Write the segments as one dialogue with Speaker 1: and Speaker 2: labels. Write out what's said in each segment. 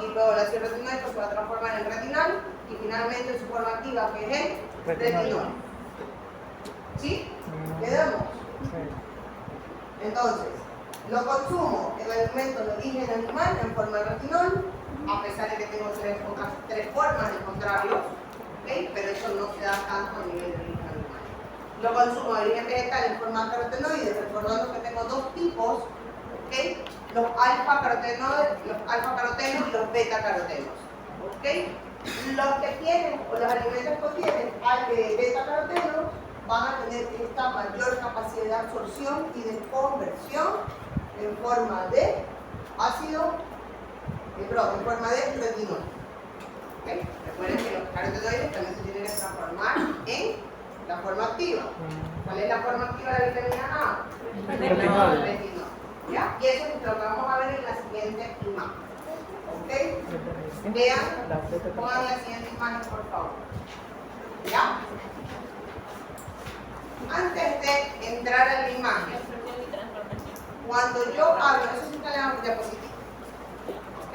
Speaker 1: y luego el ácido retinoico se va a transformar en retinal y finalmente en su forma activa, que es el retinol. ¿Sí? ¿Le damos? Sí. Entonces, lo consumo el alimento de origen animal en forma de retinol, a pesar de que tengo otras tres formas de encontrarlo, ¿okay? Pero eso no se da tanto a nivel de origen animal. Lo consumo de origen vegetal en forma de carotenoides, recordando que tengo dos tipos, ¿okay? Los alfa-carotenos y los beta-carotenos. ¿Okay? Los que tienen, o los alimentos que tienen beta-carotenos, van a tener esta mayor capacidad de absorción y de conversión en forma de ácido, en forma de retinol. ¿Okay? Recuerden que los carotenoides también se tienen que transformar en la forma activa. ¿Cuál es la forma activa de la vitamina A? Retinol. ¿Ya? Y eso es lo que vamos a ver en la siguiente imagen. ¿Ok? Vean, pongan la siguiente imagen, por favor. ¿Ya? Antes de entrar a la imagen, cuando yo hablo, eso sí está en la diapositiva. ¿Ok?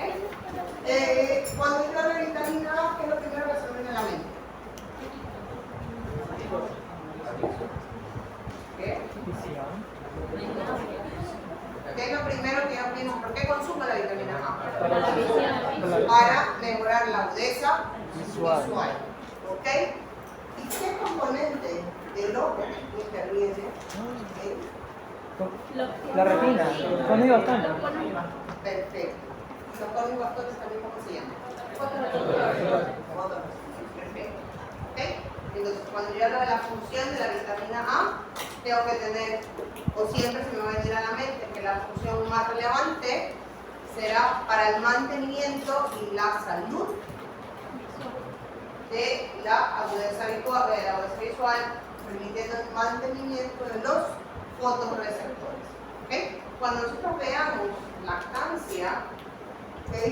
Speaker 1: Cuando yo hablo de vitamina A, ¿qué es lo primero que se me viene a la mente? ¿Qué? ¿Qué es lo primero que yo pienso? ¿Por qué consumo la vitamina A? Para mejorar la agudeza visual. ¿Ok? ¿Y qué componente del ojo interviene?
Speaker 2: La retina, cónigo bastante.
Speaker 1: Perfecto. ¿Los cónigos bastones también cómo se llaman? Perfecto. ¿Ok? Entonces, cuando yo hablo de la función de la vitamina A, tengo que tener, o siempre se me va a venir a la mente, que la función más relevante será para el mantenimiento y la salud de la agudeza visual, permitiendo el mantenimiento de los fotorreceptores. ¿Okay? Cuando nosotros veamos lactancia, ¿okay?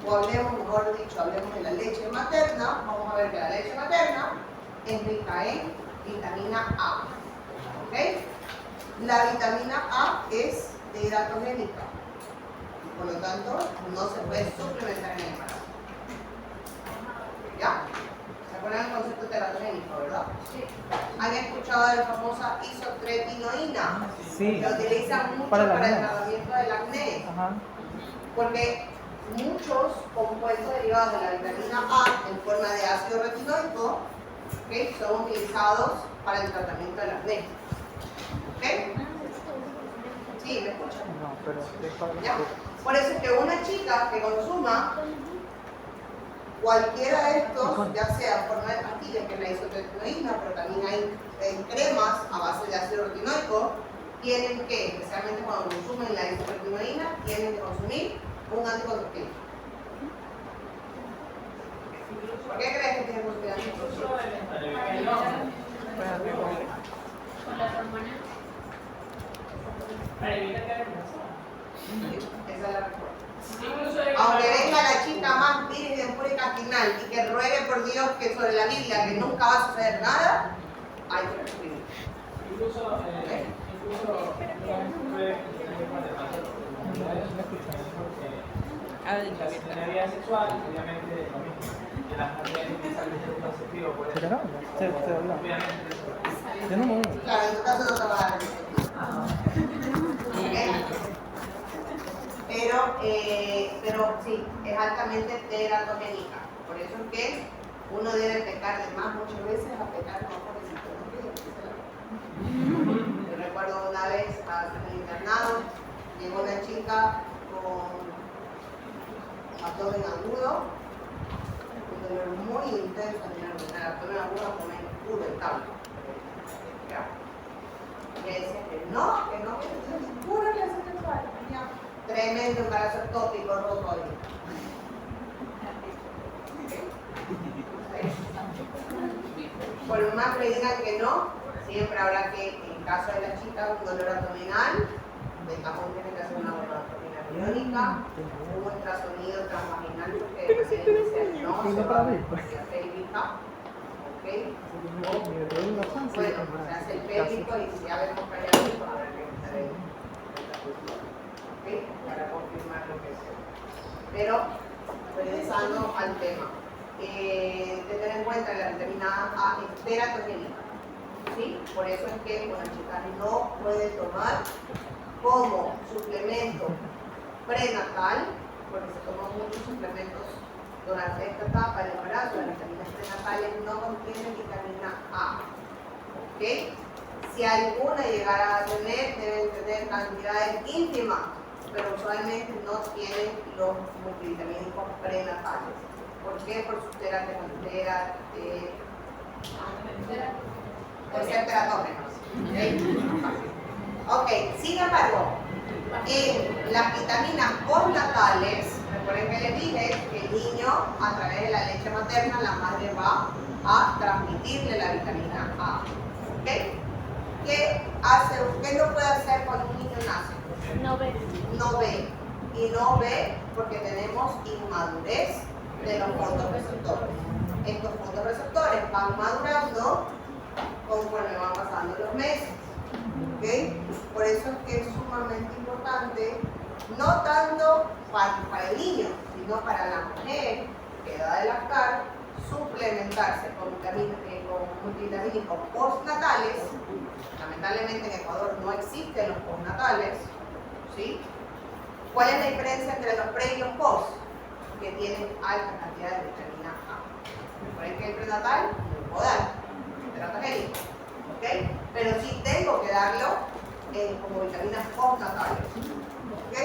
Speaker 1: O hablemos, mejor dicho, hablemos de la leche materna, vamos a ver que la leche materna es rica en vitamina A. ¿Okay? La vitamina A es teratogénica, por lo tanto no se puede suplementar en el embarazo. ¿Ya? ¿Se acuerdan del concepto teratogénico, verdad? Sí. ¿Han escuchado de la famosa isotretinoína?
Speaker 2: Sí.
Speaker 1: La utilizan mucho para el tratamiento del acné. Ajá. Porque muchos compuestos derivados de la vitamina A en forma de ácido retinoico, ¿okay? Son utilizados para el tratamiento del acné. ¿Ok? ¿Sí? ¿Me escuchan?
Speaker 2: No, pero
Speaker 1: ¿Ya? Por eso es que una chica que consuma cualquiera de estos, ya sea en forma de pastillas, que es la isotretinoína, pero también hay cremas a base de ácido retinoico, tienen que, especialmente cuando consumen la isotretinoína, tienen que consumir un anticonceptivo. ¿Por qué crees que tienen que consumir anticonceptivo?
Speaker 3: Con las hormonas. Para evitar que haya
Speaker 1: Esa es la respuesta. Aunque venga la chica más virgen, pura y catinal y que ruegue por Dios que sobre la Biblia que nunca va a suceder nada, hay que prescribir.
Speaker 4: Incluso la sinceridad sexual, obviamente lo mismo. Que las mujeres utilizan el anticonceptivo por eso. Obviamente.
Speaker 1: Claro, en tu caso no te va a dar. Pero sí, es altamente teratogénica. Por eso es que uno debe pecar de más muchas veces a pecar con pobrecito. Yo recuerdo una vez en el internado, llegó una chica con abdomen agudo, un dolor muy intenso en el abdomen agudo con el puro el tablo. Y ella decía que no, que es pura relación sexual. Tremendo embarazo ectópico roto ahí. Por más que digan que no, siempre habrá que, en caso de la chica, un dolor abdominal, de cajón tiene que hacer una abdominal biónica, un ultrasonido transvaginal, porque debe no, se va a ver pélvica, ¿ok? Bueno, se hace el pélvico y si ya vemos que hay algo, habrá que estar ahí. ¿Okay? Para confirmar lo que sea. Pero regresando al tema. Tener en cuenta que la vitamina A es teratogénica, ¿sí? Por eso es que una chica no puede tomar como suplemento prenatal, porque se toman muchos suplementos durante esta etapa del embarazo. Las vitaminas prenatales no contienen vitamina A, ¿ok? Si alguna llegara a tener, deben tener cantidades ínfimas, pero usualmente no tienen los multivitamínicos prenatales. ¿Por qué? Por su teratógenos. Ok, sin embargo, en las vitaminas postnatales, recuerden que les dije que el niño, a través de la leche materna, la madre va a transmitirle la vitamina A. ¿Ok? ¿Qué no puede hacer cuando un niño nace?
Speaker 3: No ve.
Speaker 1: No ve. Y no ve porque tenemos inmadurez de los fotorreceptores. Estos fotorreceptores van madurando conforme van pasando los meses. ¿Okay? Por eso es que es sumamente importante, no tanto para el niño, sino para la mujer que da de lactar, suplementarse con multivitamínicos postnatales. Lamentablemente en Ecuador no existen los postnatales, ¿sí? ¿Cuál es la diferencia entre los pre y los post? Que tienen alta cantidad de vitamina A. Recuerden que el prenatal no puedo dar, es teratogénico, ¿ok? Pero sí tengo que darlo como vitaminas postnatales, ¿ok?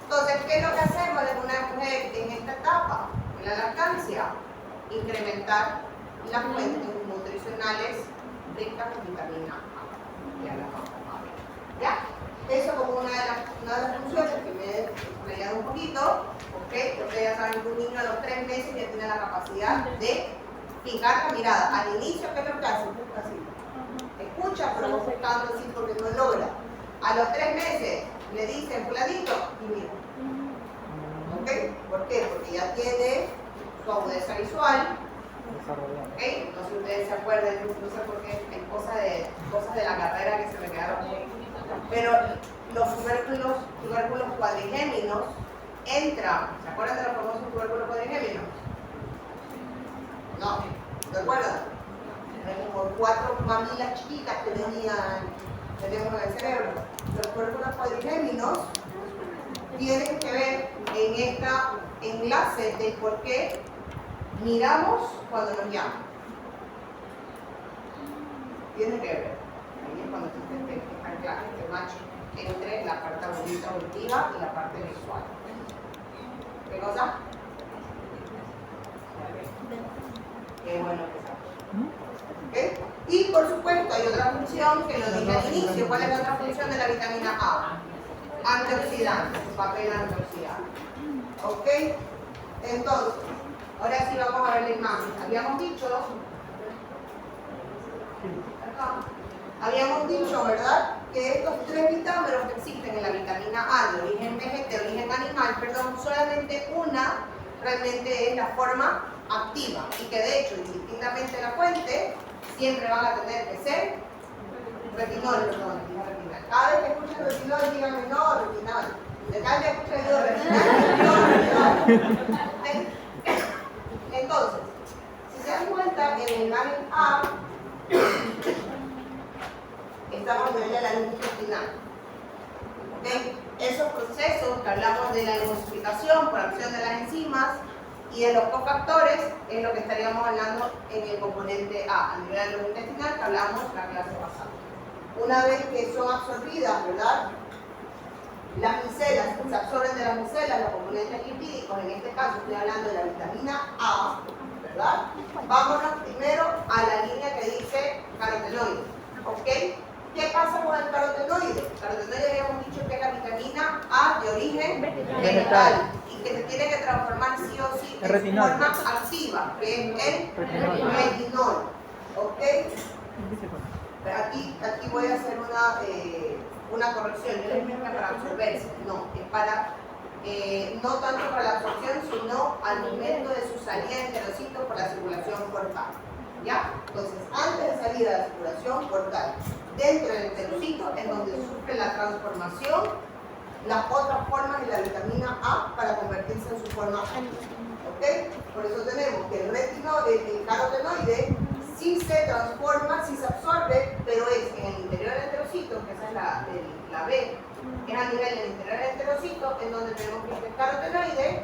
Speaker 1: Entonces, ¿qué es lo que hacemos de una mujer en esta etapa, en la lactancia? Incrementar las fuentes nutricionales ricas en vitamina A. ¿Ya? Eso como una de las funciones que me he explayado un poquito, ¿ok? Ustedes ya saben que un niño a los 3 meses ya tiene la capacidad de fijar la mirada. Al inicio, ¿qué es lo que hace? Busca así. Escucha, pero no buscando así porque no logra. A los 3 meses le dicen fulanito y mira. ¿Ok? ¿Por qué? Porque ya tiene su agudeza visual. ¿Ok? No sé si ustedes se acuerdan, no sé por qué, hay cosas de la carrera que se me quedaron. Pero los tubérculos cuadrigéminos entran. ¿Se acuerdan de los famosos tubérculos cuadrigéminos? No, ¿se acuerdan? Eran como 4 mamilas chiquitas que tenemos en el cerebro. Los tubérculos cuadrigéminos tienen que ver en este enlace de por qué miramos cuando nos llaman. Tiene que ver. Ahí es cuando está claro este match entre la parte auditiva y la parte visual. ¿Qué cosa? Qué bueno que sabes. ¿Okay? Y por supuesto hay otra función que lo dije al inicio. ¿Cuál es la otra función de la vitamina A? Antioxidante, su papel antioxidante. ¿Ok? Entonces, ahora sí vamos a ver la imagen. Habíamos dicho, ¿verdad? Que estos 3 vitámeros que existen en la vitamina A de origen vegetal, de origen animal, perdón, solamente una realmente es la forma activa y que de hecho, indistintamente de la fuente, siempre van a tener que ser retinol, perdón, retinol. Cada vez que escuchen retinol, díganme no, retinol. De cada vez que escuchen yo retinol, retinol. Entonces, si se dan cuenta, en el panel A estamos en la línea intestinal. ¿Okay? Esos procesos que hablamos de la emulsificación por acción de las enzimas y de los cofactores es lo que estaríamos hablando en el componente A. A nivel de lo intestinal que hablamos la clase pasada. Una vez que son absorbidas, ¿verdad? Las micelas, se absorben de las micelas, los componentes lipídicos, en este caso estoy hablando de la vitamina A, ¿verdad? Vámonos primero a la línea que dice carotenoides, ¿ok? ¿Qué pasa con el carotenoide? El carotenoide habíamos dicho que es la vitamina A de origen vegetal y que se tiene que transformar sí o sí en forma activa, que es el retinol, ¿ok? Aquí voy a hacer una corrección. Yo les dije para absorberse, no, es para, no tanto para la absorción, sino al momento de su salida de enterocitos por la circulación portal. ¿Ya? Entonces, antes de salir a la circulación portal, dentro del enterocito es donde sufre la transformación las otras formas de la vitamina A para convertirse en su forma activa. ¿ok? Por eso tenemos que el carotenoide sí se transforma, sí se absorbe, pero es en el interior del enterocito, que esa es la B, es a nivel del interior del enterocito, en donde tenemos que el carotenoide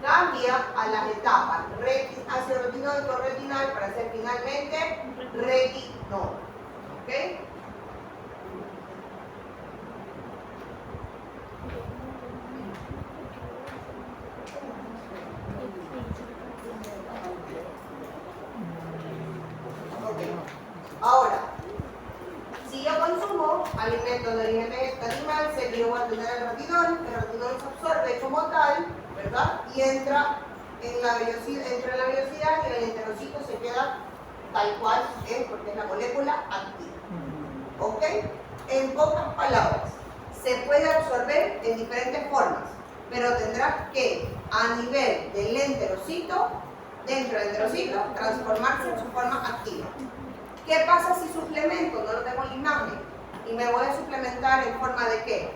Speaker 1: cambia a las etapas ácido retinoico retinal para ser finalmente retinol. ¿Ok? Ahora, si yo consumo alimentos de origen animal, sé que yo voy a tener el retinol se absorbe como tal, ¿verdad? Y entra en la vellosidad y el enterocito se queda tal cual es porque es la molécula activa. ¿Ok? En pocas palabras, se puede absorber en diferentes formas, pero tendrá que, a nivel del enterocito, dentro del enterocito, transformarse en su forma activa. ¿Qué pasa si suplemento? No lo tengo en la imagen. Y me voy a suplementar en forma de ¿qué?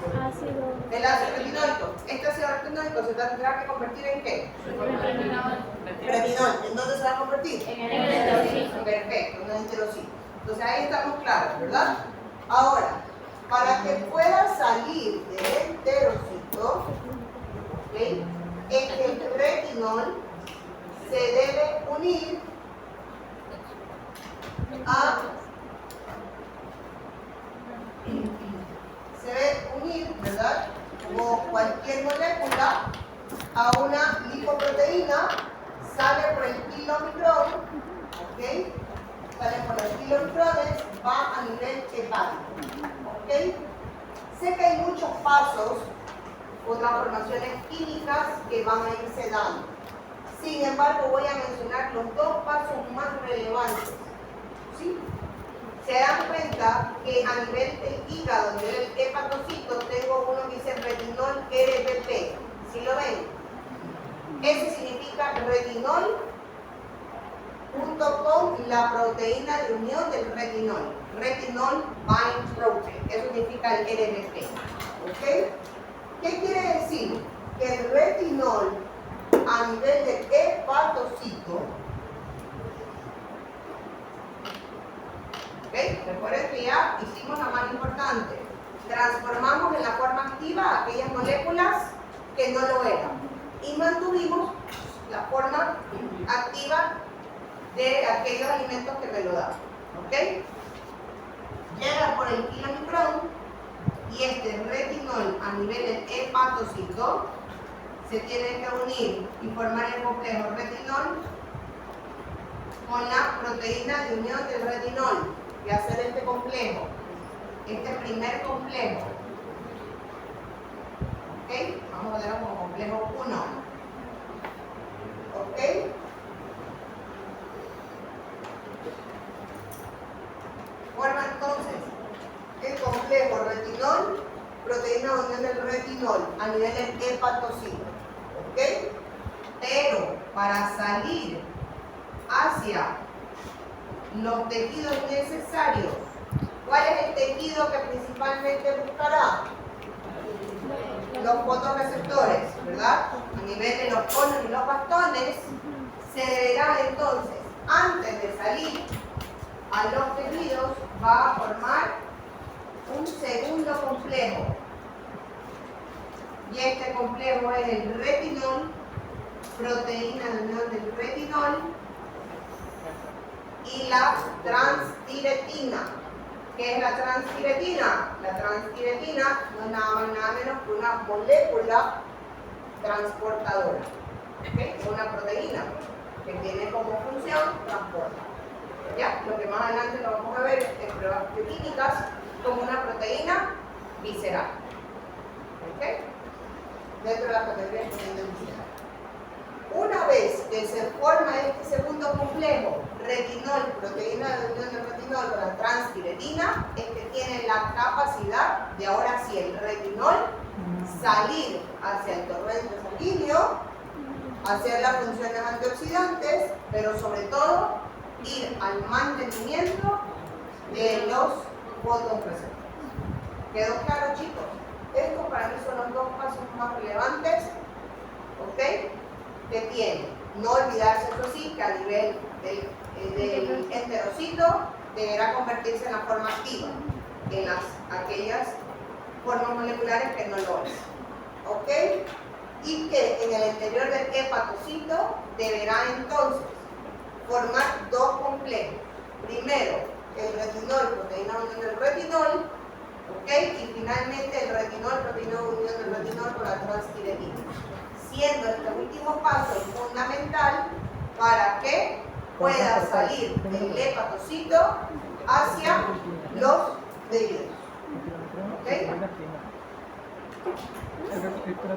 Speaker 3: Ácido.
Speaker 1: El ácido retinoico. Este ácido retinoico se tendrá que convertir en ¿qué? Retinol. ¿En dónde se va a convertir?
Speaker 3: En el enterocito.
Speaker 1: Perfecto, en el enterocito. Entonces ahí estamos claros, ¿verdad? Ahora, para que pueda salir del enterocito, ¿okay? El retinol se debe unir ¿verdad? Como cualquier molécula a una lipoproteína, sale por el kilomicrón, ¿ok? Sale por los kilomicrones, va a nivel hepático, ¿ok? Sé que hay muchos pasos o transformaciones químicas que van a irse dando. Sin embargo, voy a mencionar los dos pasos más relevantes, ¿sí? Se dan cuenta que a nivel del hígado, a nivel del hepatocito, tengo uno que dice retinol RBP. ¿Sí lo ven? Ese significa retinol junto con la proteína de unión del retinol. Retinol bind protein. Eso significa el RBP. ¿Ok? ¿Qué quiere decir? Que el retinol a nivel del hepatocito, ¿ok? Recuerden que ya hicimos la más importante. Transformamos en la forma activa aquellas moléculas que no lo eran. Y mantuvimos la forma activa de aquellos alimentos que me lo daban. ¿Ok? Llega por el kilomicrón y este retinol a nivel del hepatocito se tiene que unir y formar el complejo retinol con la proteína de unión del retinol y hacer este complejo, este primer complejo. ¿Ok? Vamos a ponerlo como complejo 1. ¿Ok? Forma entonces el complejo retinol, proteína de unión del retinol a nivel del hepatocito. ¿Ok? Pero para salir hacia los tejidos necesarios, ¿cuál es el tejido que principalmente buscará? Los fotorreceptores, ¿verdad? A nivel de los conos y los bastones, se deberá entonces, antes de salir a los tejidos, va a formar un segundo complejo. Y este complejo es el retinol, proteína de unión del retinol, y la transtiretina. ¿Qué es la transtiretina? La transtiretina no es nada más nada menos que una molécula transportadora. ¿Okay? Es una proteína que tiene como función transportar. ¿Ya? Lo que más adelante lo vamos a ver en pruebas bioquímicas como una proteína visceral. ¿Ok? Dentro de la categoría de proteína visceral. Una vez que se forma este segundo complejo, retinol, proteína de unión del retinol con la transtiretina, es que tiene la capacidad de ahora sí el retinol salir hacia el torrente sanguíneo, hacer las funciones antioxidantes, pero sobre todo ir al mantenimiento de los fotorreceptores. ¿Quedó claro, chicos? Estos para mí son los dos pasos más relevantes. ¿Ok? que tiene. No olvidarse, eso sí, que a nivel del enterocito deberá convertirse en la forma activa, en aquellas formas moleculares que no lo es. ¿Ok? Y que en el interior del hepatocito deberá entonces formar dos complejos. Primero, el retinol, proteína unión del retinol, ¿ok? Y finalmente el retinol, proteína unión del retinol con la transtiretina. Siendo este último paso fundamental para que pueda salir del hepatocito hacia los veículos. ¿Ok?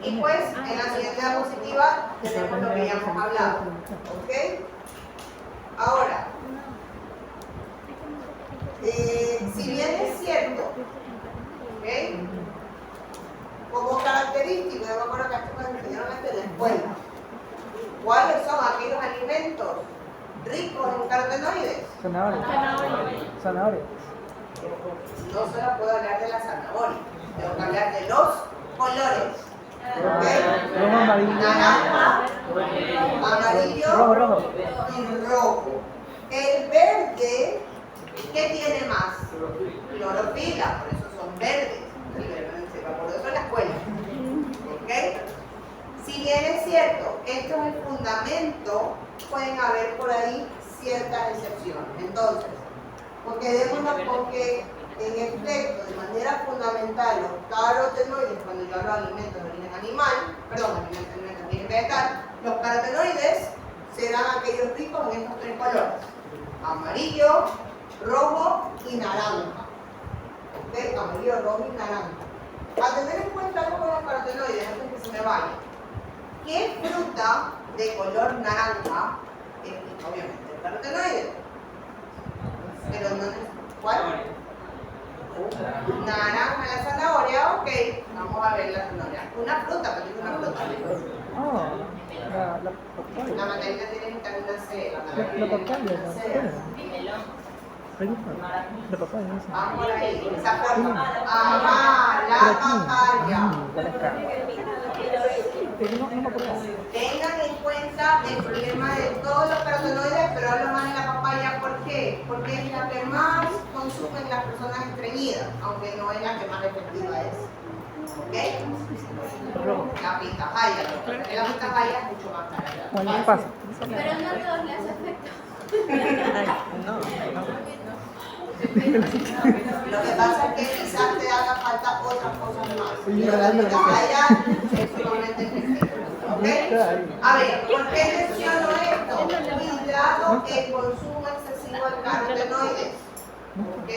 Speaker 1: Y pues en la siguiente diapositiva tenemos lo que ya hemos hablado. ¿Ok? Ahora, si bien es cierto, ¿ok? Como característico, yo me acuerdo que esto me enseñaron esto en la escuela. ¿Cuáles son aquellos alimentos ricos en carotenoides?
Speaker 2: Zanahoria. Zanahoria.
Speaker 1: No solo puedo hablar de la zanahoria, tengo que hablar de los colores. ¿Ok?
Speaker 2: Rojo, amarillo.
Speaker 1: Naranja, amarillo
Speaker 2: Rojo.
Speaker 1: y rojo. El verde, ¿qué tiene más? Clorofila, por eso son verdes. Por eso en la escuela. ¿Ok? Si bien es cierto, esto es el fundamento, pueden haber por ahí ciertas excepciones. Entonces, porque en efecto, de manera fundamental, los carotenoides, cuando yo hablo de alimentos de origen animal, alimentos de origen vegetal, los carotenoides serán aquellos ricos en estos tres colores: amarillo, rojo y naranja. ¿Ok? Amarillo, rojo y naranja. A tener en cuenta algo con los carotenoides, antes que se me vaya. ¿Qué fruta de color naranja es rica? Obviamente el carotenoide. Pero no es. ¿Cuál? Naranja, la zanahoria, ok. Vamos a ver la zanahoria. Una fruta, pero es una fruta.
Speaker 2: Oh, la papaya.
Speaker 1: La mandarina tiene vitamina C.
Speaker 2: La papaya. La papaya.
Speaker 1: Vamos por ahí, esa forma. Ajá, la papaya.
Speaker 2: No me acuerdo.
Speaker 1: Tengan en cuenta el problema de todos los carotenoides, pero hablo más de la papaya. ¿Por qué? Porque es la que más consumen las personas estreñidas, aunque no es la que más efectiva es. ¿Ok? La pitahaya. La pitahaya es mucho más cara.
Speaker 2: Bueno, ¿qué pasa?
Speaker 3: Pero no a todos les hace efecto.
Speaker 1: Lo que pasa es que quizás te haga falta otras cosas más. Pero la pitahaya es sumamente efectiva. ¿Ok? A ver, ¿por qué menciono esto? Cuidado el consumo excesivo de carotenoides. ¿Ok?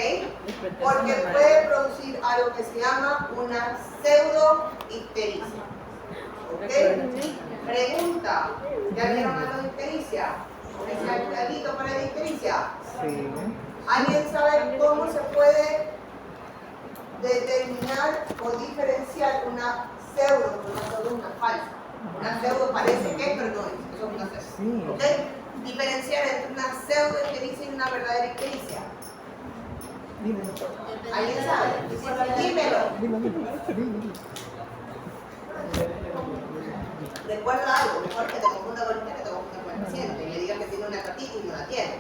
Speaker 1: Porque puede producir algo que se llama una pseudoictericia. ¿Ok? Pregunta, ¿ya vieron algo de ictericia? ¿Es el cuidadito para la ictericia?
Speaker 2: Sí.
Speaker 1: ¿Alguien sabe cómo se puede determinar o diferenciar una pseudo de una falsa? Una pseudo parece que, pero no es. Eso es una pseudo.
Speaker 2: Sí.
Speaker 1: ¿Ok? Diferenciar entre una pseudoictericia y una verdadera ictericia.
Speaker 2: Dímelo.
Speaker 1: ¿Alguien sabe? Dímelo. Recuerda algo, mejor que te confunda con usted que te confunda con el paciente. Y le digas que tiene una hepatitis y no la tiene.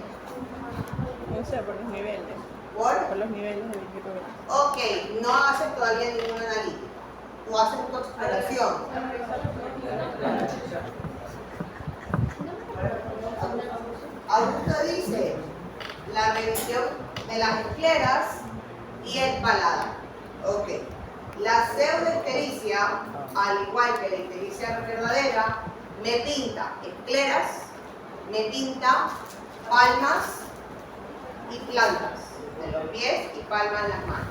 Speaker 5: No sé, por los niveles.
Speaker 1: ¿Por?
Speaker 5: Los niveles de bilirrubina.
Speaker 1: Ok, no haces todavía ninguna analítica. Tú haces tu exploración. Augusto dice la revisión de las escleras y el paladar. Ok. La pseudoictericia, al igual que la ictericia verdadera, me pinta escleras, me pinta palmas y plantas de los pies y palmas de las manos.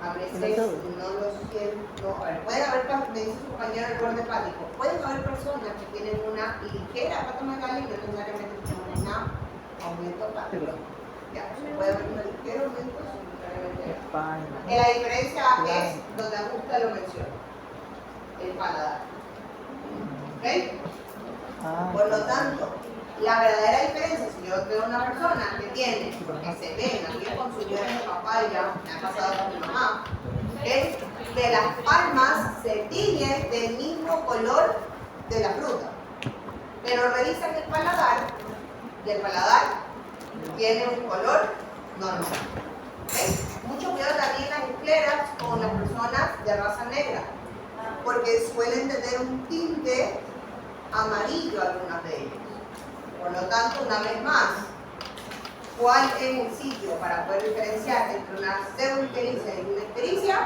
Speaker 1: A veces no lo siento. A ver, pueden haber, me dice su compañero el borde hepático, pueden haber personas que tienen una ligera hepatomegalia y no necesariamente tienen un aumento hepático. Ya, puede haber un ligero aumento sin necesariamente. La diferencia es donde Augusta lo menciona, el paladar. ¿Ok? Por lo tanto, la verdadera diferencia, si yo veo una persona que tiene, que se ven, aquí consumidores de papaya, me ha pasado con mi mamá, ¿Okay? Que las palmas se tiñen del mismo color de la fruta. Pero revisan el paladar y el paladar tiene un color normal. ¿Okay? Mucho cuidado también las escleras con las personas de raza negra, porque suelen tener un tinte amarillo algunas de ellas. Por lo tanto, una vez más, ¿cuál es el sitio para poder diferenciar entre una pseudoictericia y una ictericia?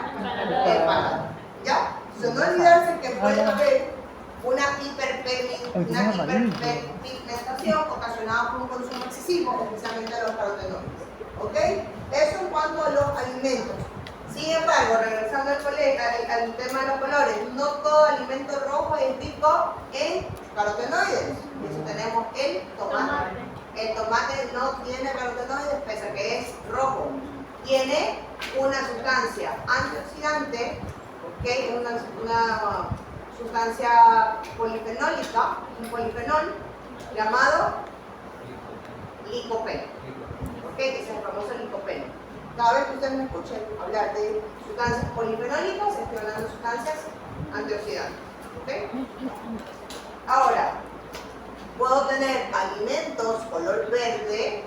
Speaker 1: El paladar. ¿Ya? So, no olvidarse que puede haber una hiperpigmentación ocasionada por un consumo excesivo, especialmente de los carotenoides. ¿Ok? Eso en cuanto a los alimentos. Sin embargo, regresando al tema de los colores, no todo alimento rojo es rico en carotenoides. Eso tenemos el tomate. El tomate no tiene carotenoides, pese a que es rojo. Tiene una sustancia antioxidante, que es una sustancia polifenólica, un polifenol llamado licopeno. Que es el famoso licopeno. Cada vez que ustedes me escuchen hablar de sustancias polifenólicas, estoy hablando de sustancias antioxidantes. ¿Okay? Ahora, puedo tener alimentos color verde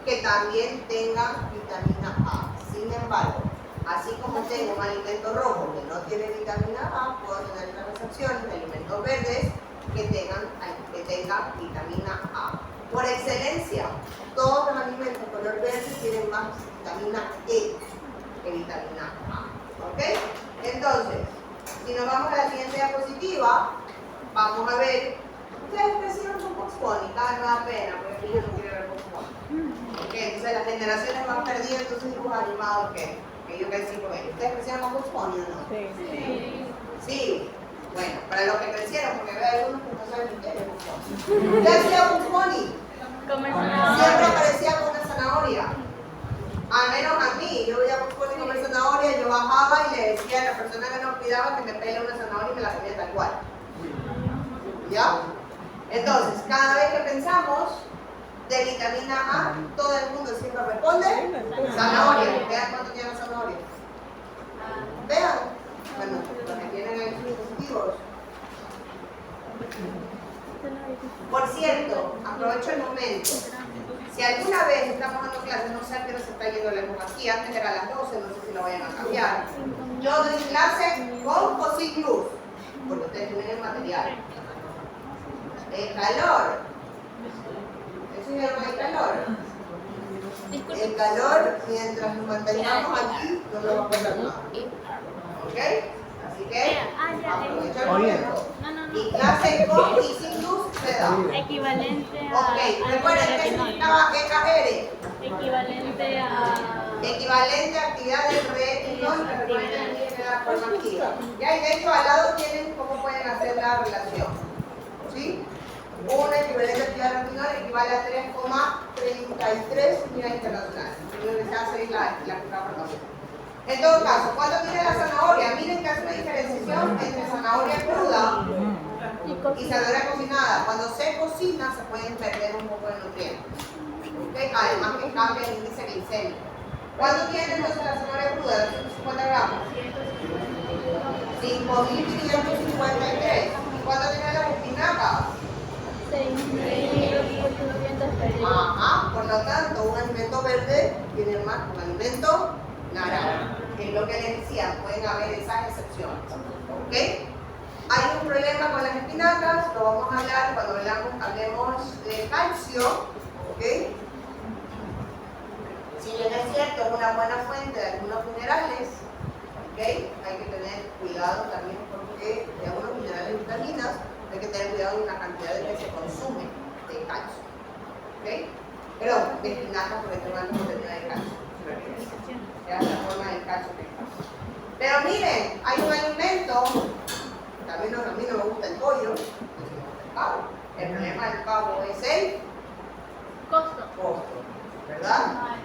Speaker 1: que también tengan vitamina A. Sin embargo, así como tengo un alimento rojo que no tiene vitamina A, puedo tener transacciones de alimentos verdes que tengan vitamina A. Por excelencia, todos los alimentos color verde tienen más vitamina E que vitamina A. ¿Ok? Entonces, si nos vamos a la siguiente diapositiva, vamos a ver. Ustedes crecieron con Bugs Bunny, cada vez me da pena, porque el niño no quiere ver Bugs Bunny. ¿Ok? Entonces las generaciones van perdiendo estos dibujos animados que yo crecí con ellos. ¿Ustedes crecieron con Bugs Bunny o no?
Speaker 5: Sí.
Speaker 1: Sí. Bueno, para los que crecieron, porque veo algunos que no saben ni qué es Bugs Bunny. ¿Qué hacía Bugs Bunny? Siempre aparecía con una zanahoria. A menos a mí, yo veía Bugs Bunny comer zanahoria, yo bajaba y le decía a la persona que nos cuidaba que me pele una zanahoria y me la comía tal cual. ¿Ya? Entonces, cada vez que pensamos de vitamina A, todo el mundo siempre responde zanahoria. Vean cuánto tiene la zanahoria. Vean. Bueno, los que tienen ahí sus dispositivos. Por cierto, aprovecho el momento. Si alguna vez estamos dando clases, no sé a qué hora se está yendo la luz aquí, antes era a las 12, no sé si lo vayan a cambiar. Yo doy clase con o sin luz, porque ustedes tienen el material. El calor. Eso se llama el calor. El calor, mientras nos mantengamos aquí, no nos va a pasar nada. ¿Ok? Así que, aprovecho el momento. Y clase con y sin luz se da.
Speaker 3: Equivalente a.
Speaker 1: Ok, recuerden que significaba EKR.
Speaker 3: Equivalente a.
Speaker 1: Equivalente a actividad del retinol, que recuerden que es la forma activa. Ya, y de hecho al lado tienen cómo pueden hacer la relación. ¿Sí? Una equivalente a actividad del retinol equivale a 3,33 unidades internacionales. Entonces se hace la formación. En todo caso, ¿cuánto tiene la zanahoria? Miren que hace una diferenciación entre zanahoria cruda y zanahoria cocinada. Cuando se cocina se pueden perder un poco de nutrientes. ¿Okay? Además que cambia el índice glicémico. ¿Cuánto tiene entonces la zanahoria cruda? 250 gramos. 5.553. ¿Y cuánto tiene la espinaca?
Speaker 3: 6.800.
Speaker 1: Ajá, por lo tanto, un alimento verde tiene más que un alimento naranja. Que es lo que les decía, pueden haber esas excepciones. ¿Ok? Hay un problema con las espinacas, lo vamos a hablar cuando hablemos de calcio. ¿Ok? Si bien es cierto, es una buena fuente de algunos minerales, ¿ok? Hay que tener cuidado también porque de algunos minerales y vitaminas hay que tener cuidado en la cantidad de que se consume de calcio. ¿Ok? Pero de espinacas porque tengan contenido de calcio. Es la forma del calcio que está. Pero miren, hay un alimento, también a mí no me gusta el pollo, el pavo. El problema del pavo es el costo, ¿verdad?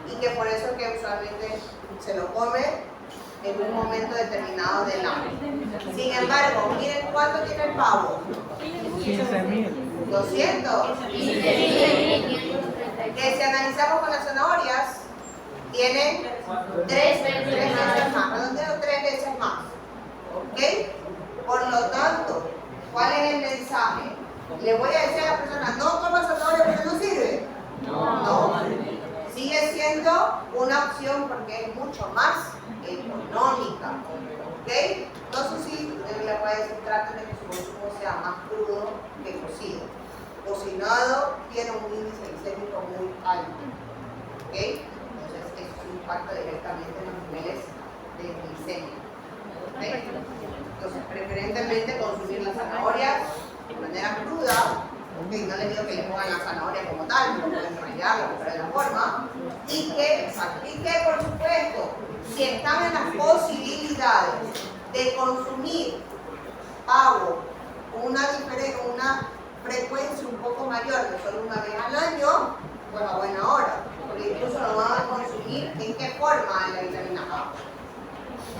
Speaker 1: Y que por eso es que usualmente se lo come en un momento determinado del año. Sin embargo, miren cuánto tiene el pavo.
Speaker 2: 15.000.
Speaker 1: 200. Que si analizamos con las zanahorias, Tiene 3 veces más, redondeo 3 veces más. ¿Ok? Por lo tanto, ¿cuál es el mensaje? Le voy a decir a la persona, no coma zanahoria porque no sirve. No. Sigue siendo una opción porque es mucho más económica. ¿Ok? No sé si le voy a decir, traten de que su consumo sea más crudo que cocido. Cocinado tiene un índice glicémico muy alto. ¿Ok? Entonces, eso impacta directamente en los niveles de glicemia. ¿Ok? Entonces, preferentemente consumir las zanahorias de manera cruda. Okay, no les digo que le pongan la zanahoria como tal, no pueden rallarla, buscar la forma. Y que, por supuesto, si están en las posibilidades de consumir pavo con una frecuencia un poco mayor de solo una vez al año, pues a buena hora. Porque incluso lo van a consumir en qué forma en la vitamina A.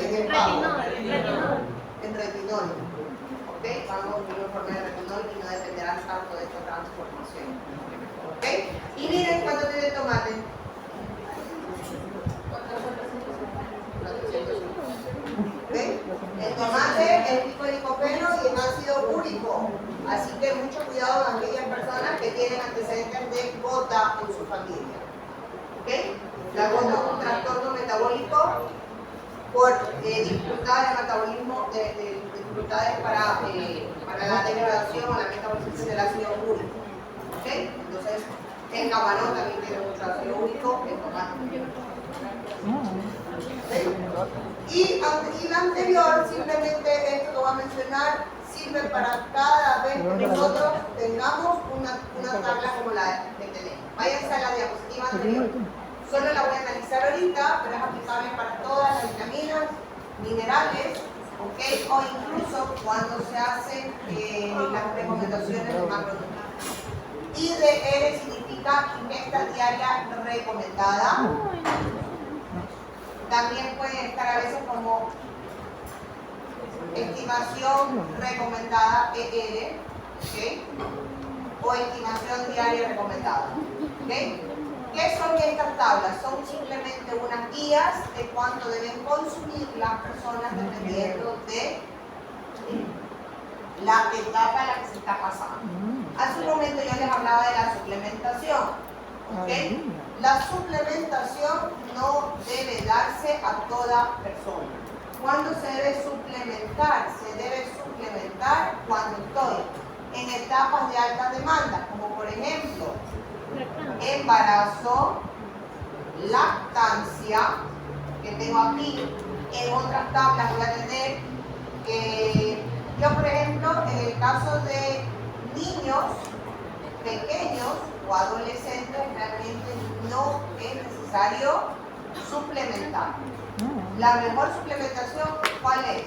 Speaker 1: En el pavo. En retinol. Vamos a consumir en forma de retinol y no dependerán tanto de esta transformación. ¿Ok? Y miren cuánto tiene el tomate. ¿Okay? El tomate es rico en licopeno y en ácido úrico. Así que mucho cuidado con aquellas personas que tienen antecedentes de gota en su familia. ¿Okay? La gota es un trastorno metabólico por dificultades de metabolismo, dificultades para la degradación o la metabolización del ácido úrico. ¿Okay? Entonces, el camarón también tiene mucho ácido úrico, el tomate. ¿Okay? Y lo anterior, simplemente esto lo voy a mencionar, sirve para cada vez que nosotros tengamos una tabla como la que tenemos. Váyanse a la diapositiva anterior. Solo la voy a analizar ahorita, pero es aplicable para todas las vitaminas, minerales, ¿okay? O incluso cuando se hacen las recomendaciones de macronutrientes. IDR significa ingesta diaria recomendada. También pueden estar a veces como estimación recomendada, ER, ¿okay? O estimación diaria recomendada. ¿Okay? ¿Qué son estas tablas? Son simplemente unas guías de cuánto deben consumir las personas dependiendo de la etapa en la que se está pasando. Hace un momento yo les hablaba de la suplementación. ¿Okay? La suplementación no debe darse a toda persona. ¿Cuándo se debe suplementar? Se debe suplementar cuando estoy en etapas de alta demanda, como por ejemplo embarazo, lactancia, que tengo aquí. En otras tablas voy a tener, yo por ejemplo, en el caso de niños pequeños o adolescentes, realmente no es necesario suplementar. La mejor suplementación, ¿cuál es?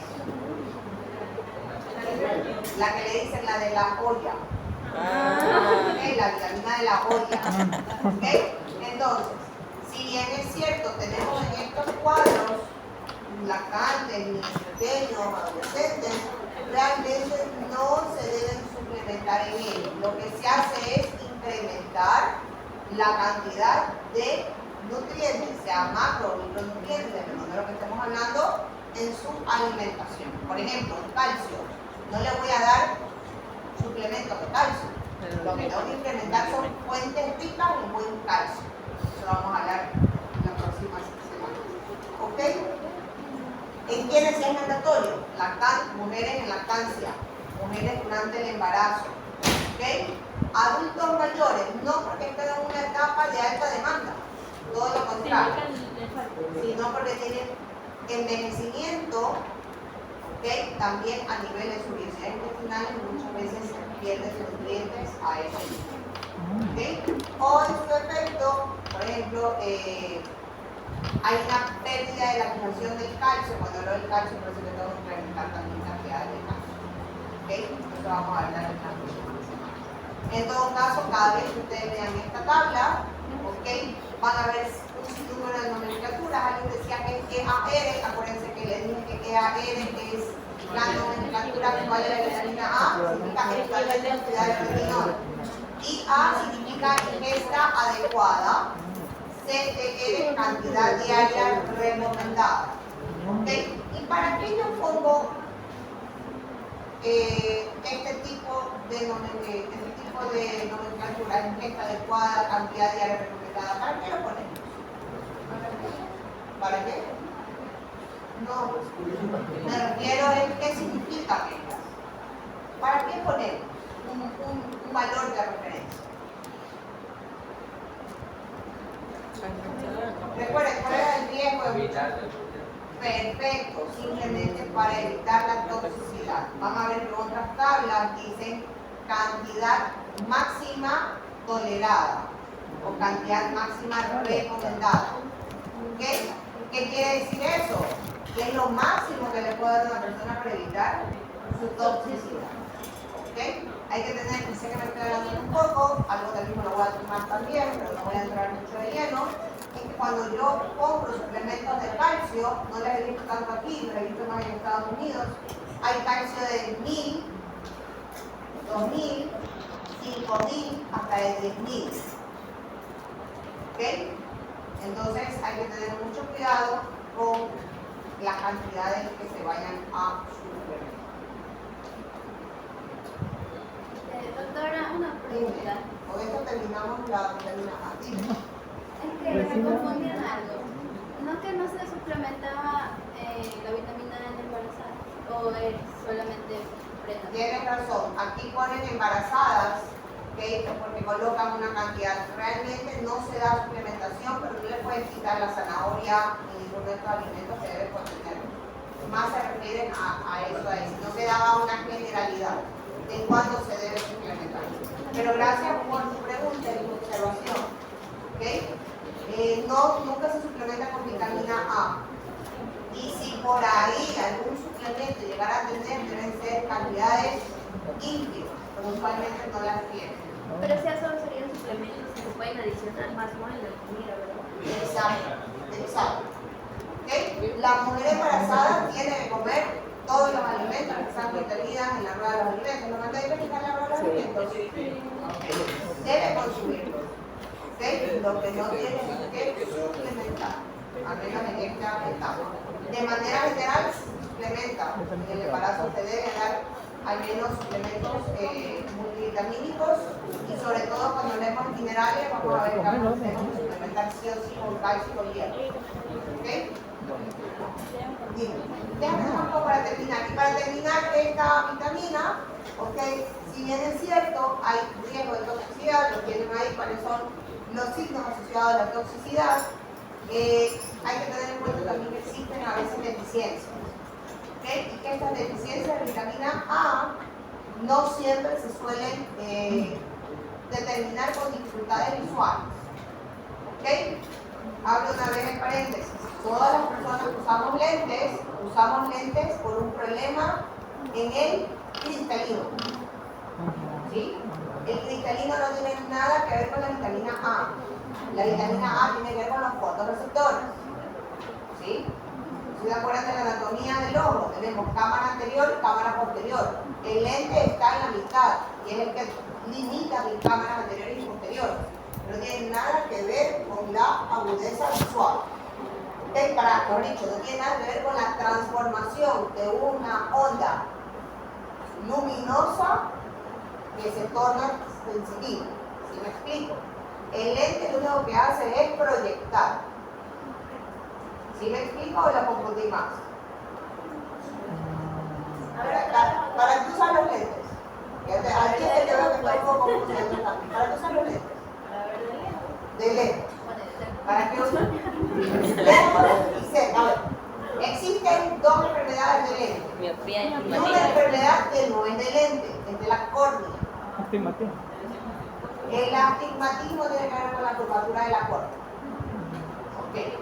Speaker 1: La que le dicen la de la olla. ¿Okay? La vitamina de la olla. ¿Okay? Entonces, si bien es cierto, tenemos en estos cuadros lactantes, niños pequeños, adolescentes, realmente no se deben suplementar en ellos. Lo que se hace es incrementar la cantidad de nutrientes, sea macro o micronutrientes, dependiendo de lo que estemos hablando, en su alimentación. Por ejemplo, el calcio. No le voy a dar suplementos de calcio. Lo que tengo que incrementar son fuentes ricas en buen calcio. Eso lo vamos a hablar en la próxima semana. ¿Ok? ¿En quiénes es mandatorio? Mujeres en lactancia, mujeres durante el embarazo. ¿Ok? Adultos mayores, no porque estén en una etapa de alta demanda, todo lo contrario, sino porque tienen envejecimiento. ¿Okay? También a nivel de su diversidad intestinal muchas veces pierden nutrientes a ese nivel. ¿Okay? O en su efecto, por ejemplo, hay una pérdida de la fijación del calcio. Cuando hablo del calcio, por eso que tengo que incrementar también cantidades de calcio. ¿Okay? Eso vamos a hablar en la próxima semana. En todo caso, cada vez que ustedes vean esta tabla, ¿okay? Van a ver un sinnúmero de nomenclaturas. Alguien decía que es EAR, acuérdense que les dije que EAR es la nomenclatura actual de la vitamina A, significa equivalente cantidad de retinol. Y A significa ingesta adecuada, CTR, cantidad diaria recomendada. ¿Ok? ¿Y para qué yo pongo este tipo de nomenclatura? Esta adecuada, cantidad diaria recomendada? ¿Para qué lo ponemos? ¿Para qué? No, me refiero a qué significa metas. ¿Para qué poner un valor de referencia? Recuerden, ¿cuál era el riesgo? Perfecto, simplemente para evitar la toxicidad. Vamos a ver que otras tablas dicen cantidad máxima tolerada o cantidad máxima recomendada. ¿Ok? ¿Qué quiere decir eso? Que es lo máximo que le puede dar a una persona para evitar su toxicidad. ¿Ok? Hay que tener, sé que me estoy hablando un poco, algo del mismo lo voy a tomar también, pero no voy a entrar mucho de lleno. Es que cuando yo compro suplementos de calcio, no les he visto tanto aquí, los he visto más en Estados Unidos, hay calcio de 1000, 2000, 5000, hasta de 10.000. ¿Ok? Entonces hay que tener mucho cuidado con las cantidades que se vayan a suplementar.
Speaker 3: Doctora, una pregunta.
Speaker 1: Con esto terminamos la vitamina A.
Speaker 3: Es que me confundí en algo. ¿No que no se suplementaba la vitamina D en embarazada? ¿O es solamente prenatal?
Speaker 1: Tienes razón. Aquí ponen embarazadas, ¿okay? Porque colocan una cantidad. Realmente no se da suplementación, pero no le pueden quitar la zanahoria ni ningún de estos alimentos que debe contener. Más se refieren a eso, no se daba una generalidad de cuándo se debe suplementar. Pero gracias por tu pregunta y tu observación. ¿Okay? Nunca se suplementa con vitamina A. Y si por ahí algún suplemento llegara a tener, deben ser cantidades ínfimas, pero usualmente no las tienen.
Speaker 3: Pero si esos serían suplementos que se pueden adicionar más o menos en la comida, ¿verdad?
Speaker 1: Exacto, exacto. ¿Okay? La mujer embarazada tiene que comer todos los alimentos que están contenidos en la rueda de los alimentos. ¿No mandáis verificar la rueda de los alimentos? Debe consumirlos. ¿Okay? Lo que no tiene que suplementar, al menos en esta etapa. De manera general, se suplementa. En el embarazo se debe dar al menos suplementos multivitamínicos y sobre todo cuando leemos minerales vamos a ver que tenemos que suplementar sí o sí con calcio y con hierro. ¿Okay? Déjame un poco para terminar. Y para terminar esta vitamina, ¿okay? Si bien es cierto, hay riesgo de toxicidad, lo tienen ahí, cuáles son los signos asociados a la toxicidad, hay que tener en cuenta también que existen a veces deficiencias. ¿Okay? Y que estas deficiencias de vitamina A no siempre se suelen determinar con dificultades visuales. ¿Okay? Hablo una vez en paréntesis. Todas las personas que usamos lentes por un problema en el cristalino. ¿Sí? El cristalino no tiene nada que ver con la vitamina A. La vitamina A tiene que ver con los fotorreceptores. ¿Sí? Si se acuerdan de la anatomía del ojo, tenemos cámara anterior y cámara posterior. El lente está en la mitad y es el que limita mis cámaras anteriores y posteriores. No tiene nada que ver con la agudeza visual. ¿Okay? Mejor dicho, no tiene nada que ver con la transformación de una onda luminosa que se torna sensitiva. ¿Sí me explico? El lente lo único que hace es proyectar. ¿Sí me explico o lo confundí más? Para que usar los lentes. Aquí es que veo que estoy un poco confundiendo también. Para que usar los lentes. De lentes. ¿Para qué usan? A ver, existen dos enfermedades de lente. Y una enfermedad que no es de lente, es de la córnea.
Speaker 2: Astigmatismo.
Speaker 1: El astigmatismo tiene que ver con la curvatura de la córnea. Okay.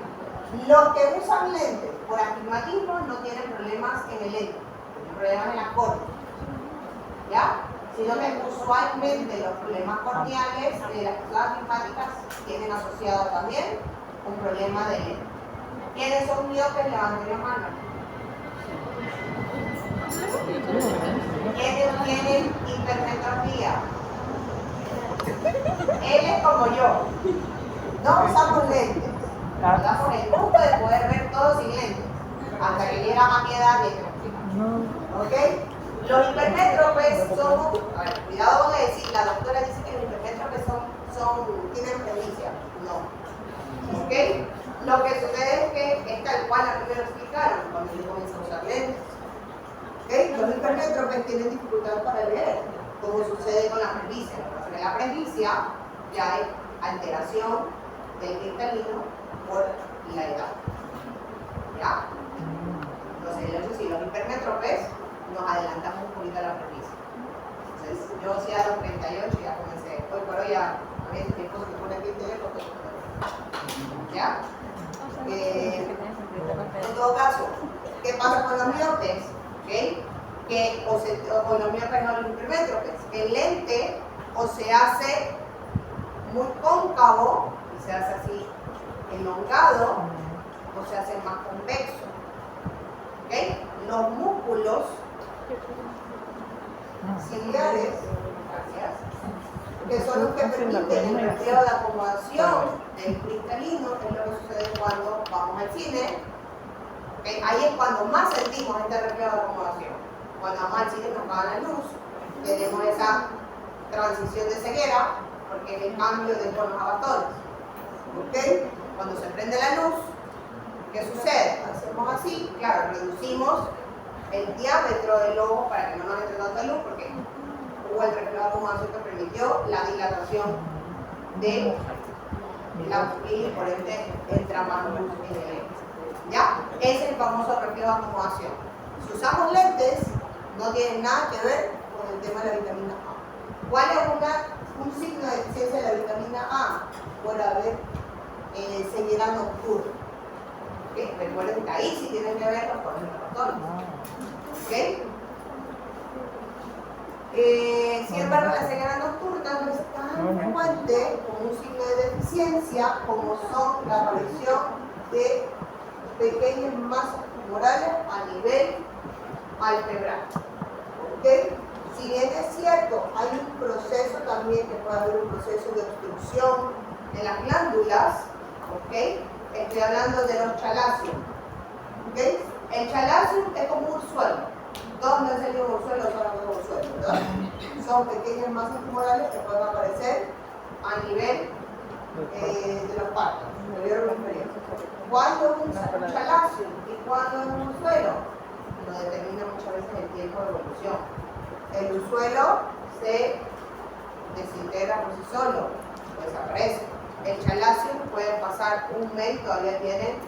Speaker 1: Los que usan lentes por astigmatismo no tienen problemas en el lente, tienen problemas en la córnea. ¿Ya? Sino que usualmente los problemas corneales de las personas astigmáticas tienen asociado también un problema de lente. ¿Quiénes son miopes? Levanten la mano. ¿Quiénes tienen hipermetropía? Él es como yo. No usamos lentes. Nos damos el gusto de poder ver todo sin lentes. Hasta que llega a mi edad y ¿ok? Los hipermétropes son, a ver, cuidado con decir, la doctora dice que los hipermétropes tienen premicia. No. ¿Ok? Lo que sucede es que es tal cual a mí me lo explicaron cuando yo comencé a usar lentes. ¿Ok? Los hipermétropes tienen dificultad para leer, como sucede con la presbicia. En la presbicia ya hay alteración del cristalino por la edad. ¿Ya? Entonces, si los hipermétropes nos adelantamos un poquito a la presbicia. Entonces, yo sí a los 38 ya comencé. Hoy por hoy ya, a veces mi esposo me pone aquí el teléfono. ¿Ya? En todo caso, ¿qué pasa con los miopes? ¿Okay? O los miopes no los hipermétropes. El lente o se hace muy cóncavo y se hace así elongado o se hace más convexo. ¿Okay? Los músculos ciliares, gracias, que son los que permiten el reflejo de acomodación del cristalino, que es lo que sucede cuando vamos al cine. ¿Okay? Ahí es cuando más sentimos este reflejo de acomodación. Cuando vamos al cine nos apagan la luz, tenemos esa transición de ceguera, porque es el cambio de tonos a bastones. ¿Okay? Cuando se prende la luz, ¿qué sucede? Hacemos así, claro, reducimos el diámetro del ojo para que no nos entre tanta luz, porque hubo el reflejo de acomodación que permitió la dilatación de la pupila y por ende entra más luz en el lente. ¿Ya? Ese es el famoso reflejo de acomodación. Si usamos lentes, no tiene nada que ver con el tema de la vitamina A. ¿Cuál es un signo de deficiencia de la vitamina A? Por haber ceguera nocturna. ¿Okay? Recuerden que ahí sí tienen que ver los conos de bastones. ¿Okay? Sin embargo, la ceguera nocturna no es tan frecuente como un signo de deficiencia como son la aparición de pequeñas masas tumorales a nivel palpebral. ¿Okay? Si bien es cierto, hay un proceso también, que puede haber un proceso de obstrucción en las glándulas, ¿okay? Estoy hablando de los chaláceos. ¿Okay? El chalacio es como un ursuelo. ¿Dónde es el ursuelo? Son los ursuelos, ¿verdad? Son pequeñas masas tumorales que pueden aparecer a nivel de los párpados, superior o inferior. ¿Cuándo es un chalacio y cuándo es un ursuelo? Lo determina muchas veces el tiempo de evolución. El ursuelo se desintegra por sí solo, desaparece. El chalacio puede pasar un mes y todavía tiene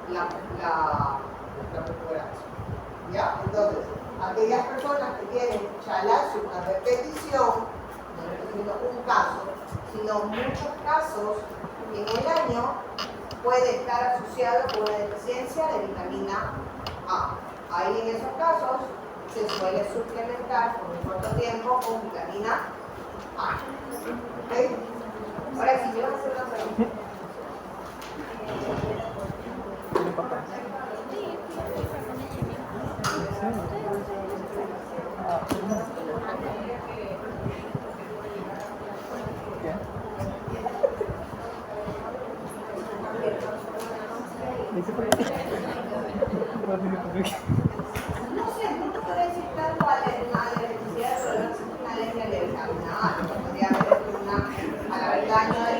Speaker 1: la protuberancia. ¿Ya? Entonces, aquellas personas que tienen chalacio a repetición, no repitiendo un caso, sino muchos casos en el año, puede estar asociado con una deficiencia de vitamina A. Ahí en esos casos se suele suplementar por un corto tiempo con vitamina A. ¿Okay? Ahora sí, yo voy a hacer una pregunta. No sé, no te puedo decir tal cual es una alergia, pero no es una alergia a la vitamina A. Podría haber una, al haber daño de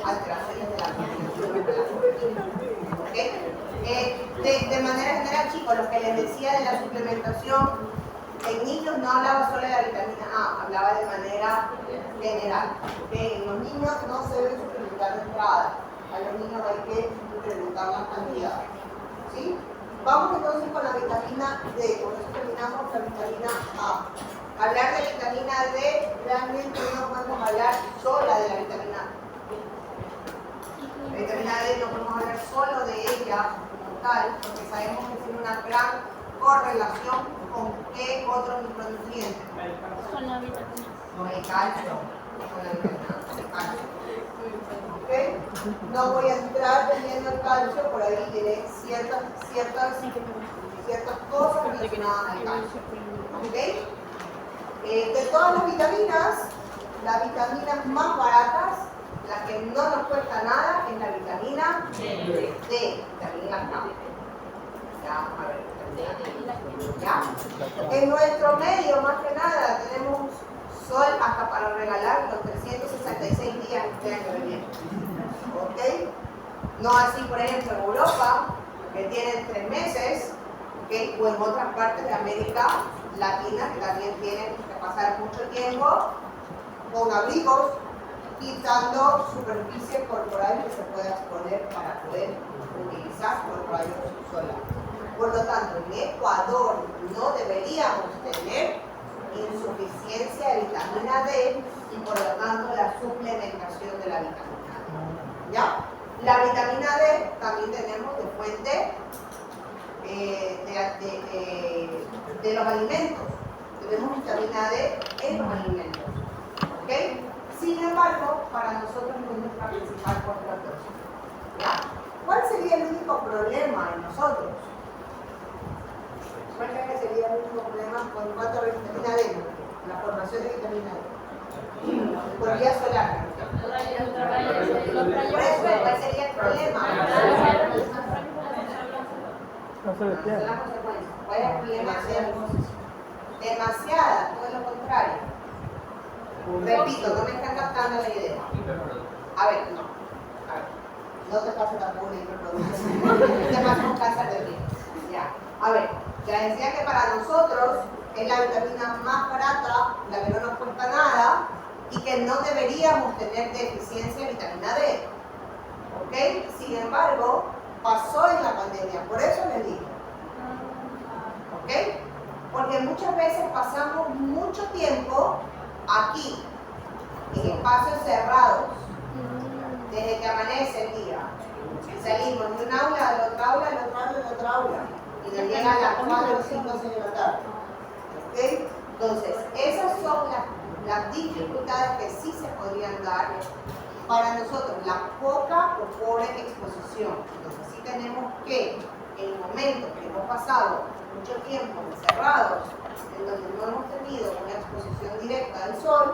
Speaker 1: alteraciones de la ¿okay? De manera general, chicos, lo que les decía de la suplementación, en niños no hablaba solo de la vitamina A, hablaba de manera general. ¿Okay? En los niños no se debe suplementar de entrada, a los niños hay que incrementar las cantidades. ¿Sí? Vamos entonces con la vitamina D, por eso terminamos la vitamina A. Hablar de vitamina D, realmente no podemos hablar sola de la vitamina D. La vitamina D no podemos hablar solo de ella como tal, porque sabemos que tiene una gran correlación con qué otros micronutrientes.
Speaker 3: Con la vitamina.
Speaker 1: Con el calcio, con la vitamina calcio. ¿Okay? No voy a entrar teniendo el calcio, por ahí diré ciertas cosas relacionadas al calcio. ¿Okay? De todas las vitaminas, las vitaminas más baratas, la que no nos cuesta nada, es la vitamina D, vitamina K. Ya, a ver, ¿ya? En nuestro medio, más que nada, tenemos sol hasta para regalar los 366 días que año que viene. ¿Ok? No así, por ejemplo, en Europa, que tienen 3 meses, ¿okay? O en otras partes de América Latina, que también tienen que pasar mucho tiempo con abrigos, quitando superficie corporal que se pueda exponer para poder utilizar los rayos solares. Por lo tanto, en Ecuador no deberíamos tener insuficiencia de vitamina D y por lo tanto la suplementación de la vitamina D. ¿Ya? La vitamina D también tenemos de fuente de los alimentos. Tenemos vitamina D en los alimentos. ¿Ok? Sin embargo, para nosotros no es nuestra principal contratación. ¿Ya? ¿Cuál sería el único problema en nosotros? ¿Cuál crees que sería el único problema con cuanto a la vitamina D? La formación de vitamina D. Por vía solar. Por eso, ¿cuál sería el problema?
Speaker 2: No se despierta.
Speaker 1: La consecuencia. ¿Cuál es el problema? Demasiada, todo lo contrario. Repito, no me están captando la idea. A ver, no. A ver, no te pasa tampoco una hiperproducción. Te pasa un cáncer de piel. Ya. A ver, ya decía que para nosotros es la vitamina más barata, la que no nos cuesta nada y que no deberíamos tener deficiencia de vitamina D. ¿Ok? Sin embargo, pasó en la pandemia, por eso les digo. ¿Ok? Porque muchas veces pasamos mucho tiempo aquí, en espacios cerrados, desde que amanece el día. Salimos de un aula, de otra aula, de otra aula, de otra aula. Y nos llegan a las 4 o 5 de la tarde. ¿Okay? Entonces, esas son las dificultades que sí se podrían dar para nosotros, la poca o pobre exposición. Entonces, sí tenemos que, en momentos que hemos pasado mucho tiempo encerrados, en donde no hemos tenido una exposición directa al sol,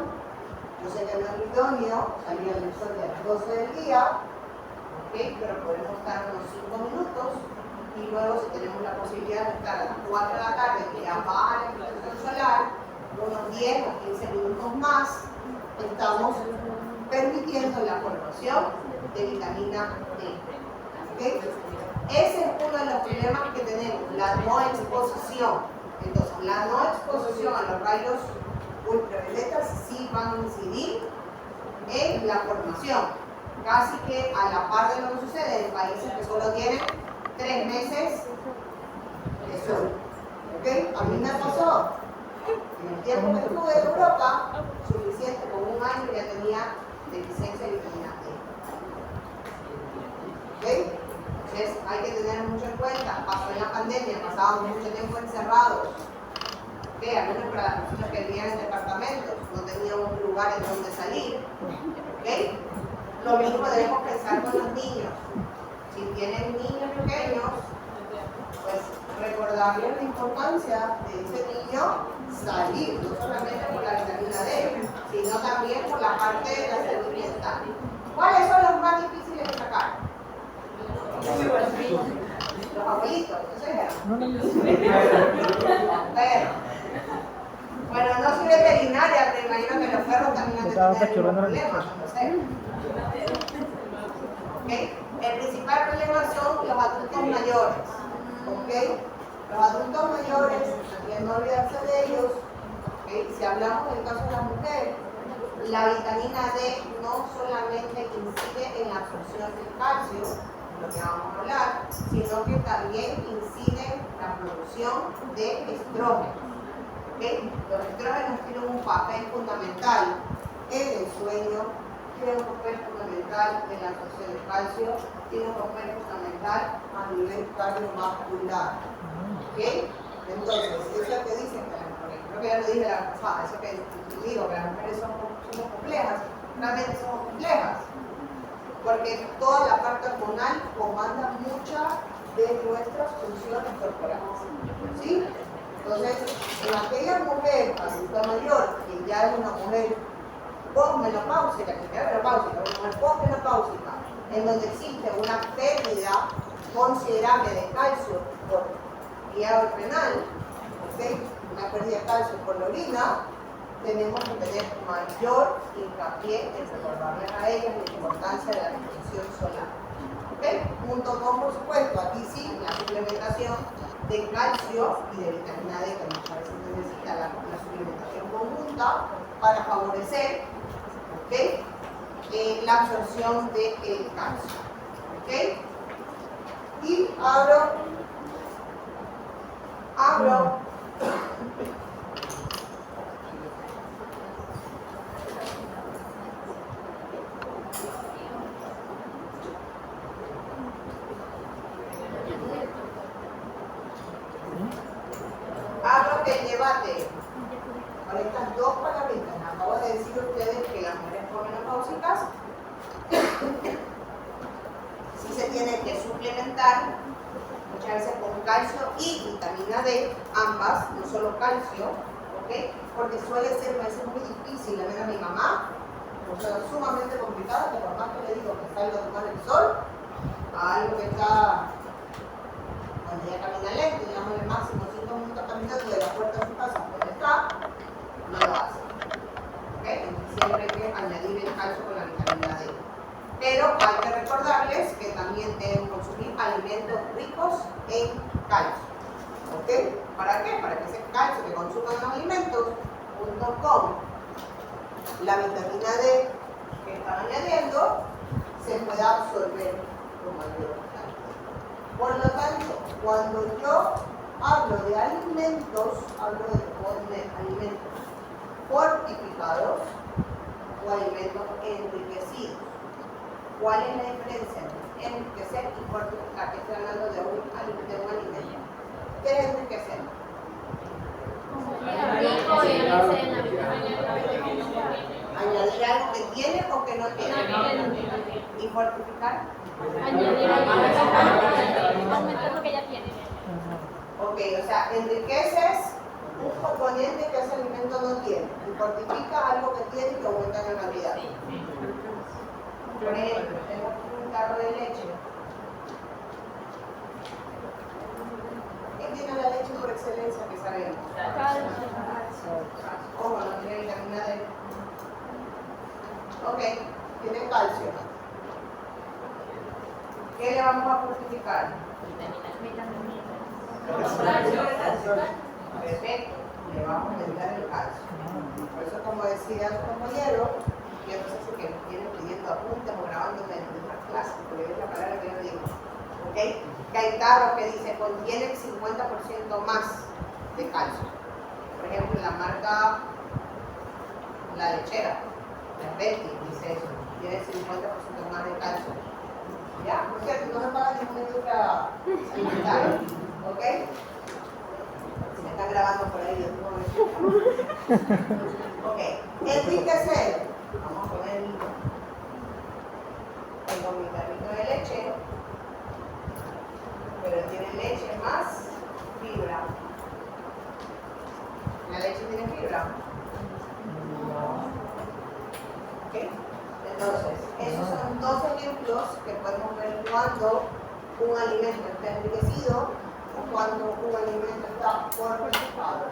Speaker 1: yo sé que no es idóneo salir al sol a las 12 del día, ¿okay? Pero podemos estar unos 5 minutos y luego si tenemos la posibilidad de estar a las 4 de la tarde, que ya baja la exposición solar, unos 10 o 15 minutos más, estamos permitiendo la formación de vitamina D. ¿Okay? Ese es uno de los problemas que tenemos, la no exposición. Entonces, la no exposición a los rayos ultravioletas sí van a incidir en la formación, casi que a la par de lo que sucede en países que solo tienen 3 meses de sol. ¿Okay? A mí me pasó, en el tiempo que estuve en Europa, suficiente, con un año ya tenía deficiencia de vitamina D. ¿Okay? Entonces hay que tener mucho en cuenta, pasó en la pandemia, pasábamos mucho tiempo encerrados. ¿Okay? Al menos para las personas que vivían en departamentos, no teníamos lugar en donde salir. ¿Okay? Lo mismo debemos pensar con los niños. Si tienen niños pequeños, pues recordarles la importancia de ese niño salir, no solamente por la vitamina D, sino también por la parte de la salud mental. ¿Cuáles son los más difíciles de sacar? Los abuelitos, ¿no sé? Bueno, no soy veterinaria, pero imagino que los perros también han de tener problemas, no sé. ¿Okay? El principal problema son los adultos mayores. ¿Okay? Los adultos mayores, hay que no olvidarse de ellos. ¿Okay? Si hablamos del caso de la mujer, la vitamina D no solamente incide en la absorción del calcio, lo que vamos a hablar, sino que también incide en la producción de estrógenos. ¿Okay? Los estrógenos tienen un papel fundamental en el sueño, tienen un papel fundamental en la absorción del calcio, tienen un papel fundamental a nivel cardiovascular. ¿Okay? Entonces, eso que dicen que las mujeres, creo que ya lo dije la vez pasada, eso que digo que las mujeres somos complejas, realmente somos complejas, porque toda la parte hormonal comanda muchas de nuestras funciones corporales. ¿Sí? Entonces, en aquella mujer adulta mayor, que ya es una mujer posmenopáusica, que queda menopáusica, una mujer posmenopáusica, en donde existe una pérdida considerable de calcio por vía renal, ¿okay? Una pérdida de calcio por la orina, tenemos que tener mayor hincapié en recordarles a ellas la importancia de la nutrición solar. ¿Okay? Junto con, por supuesto, aquí sí, la suplementación de calcio y de vitamina D, que muchas veces necesita la suplementación conjunta para favorecer, ¿okay? La absorción del calcio. ¿Okay? Y abro el debate con estas dos palabritas. Acabo de decir a ustedes que las mujeres posmenopáusicas sí se tiene que suplementar muchas veces con calcio y vitamina D, ambas, no solo calcio, ¿ok? Porque suele ser a veces muy difícil. A ver a mi mamá, o sea, sumamente complicado, que por más que le digo que salga a tomar el sol, a algo que está, cuando ella camina lento, digamos el máximo 5 minutos caminando de la puerta de su casa a donde está, no lo hace. ¿Ok? Entonces siempre hay que añadir el calcio con la vitamina D. Pero hay que recordarles que también deben consumir alimentos ricos en calcio. ¿Ok? ¿Para qué? Para que ese calcio que consuman los alimentos, junto con la vitamina D que están añadiendo, se pueda absorber con mayor calcio. Por lo tanto, cuando yo hablo de alimentos, hablo de alimentos fortificados o alimentos enriquecidos. ¿Cuál es la diferencia entre enriquecer y fortificar? Que estoy hablando de un alimento. ¿Qué es enriquecer? Añadir algo que tiene o que no tiene. ¿Y fortificar?
Speaker 3: Añadir algo, aumentar lo que ya tiene.
Speaker 1: Ok, o sea, enriqueces un componente que ese alimento no tiene y fortifica algo que tiene y que aumenta en cantidad. Por ejemplo, tengo un tarro de leche. ¿Qué tiene la leche por excelencia que sabemos? Ojo, no tiene vitamina D. Ok, tiene calcio. ¿Qué le vamos a fortificar? Perfecto, le vamos a aumentar el calcio. Por eso, como decía su compañero, yo no sé si que nos vienen pidiendo apuntes o grabándome en nuestras clases, porque es la palabra que yo digo. ¿Ok? Que hay tarros que dice contiene el 50% más de calcio. Por ejemplo, la marca La Lechera, la Betty, dice eso, tiene el 50% más de calcio. ¿Ya? Por cierto, no me pagan ninguna industria alimentaria. ¿Ok? Si me están grabando por ahí, yo ok. Enriquecer. Vamos a poner tengo mi carrito de leche, pero tiene leche más fibra. ¿La leche tiene fibra? ¿Ok? Entonces, esos son dos ejemplos que podemos ver cuando un alimento está enriquecido o cuando un alimento está fortificado.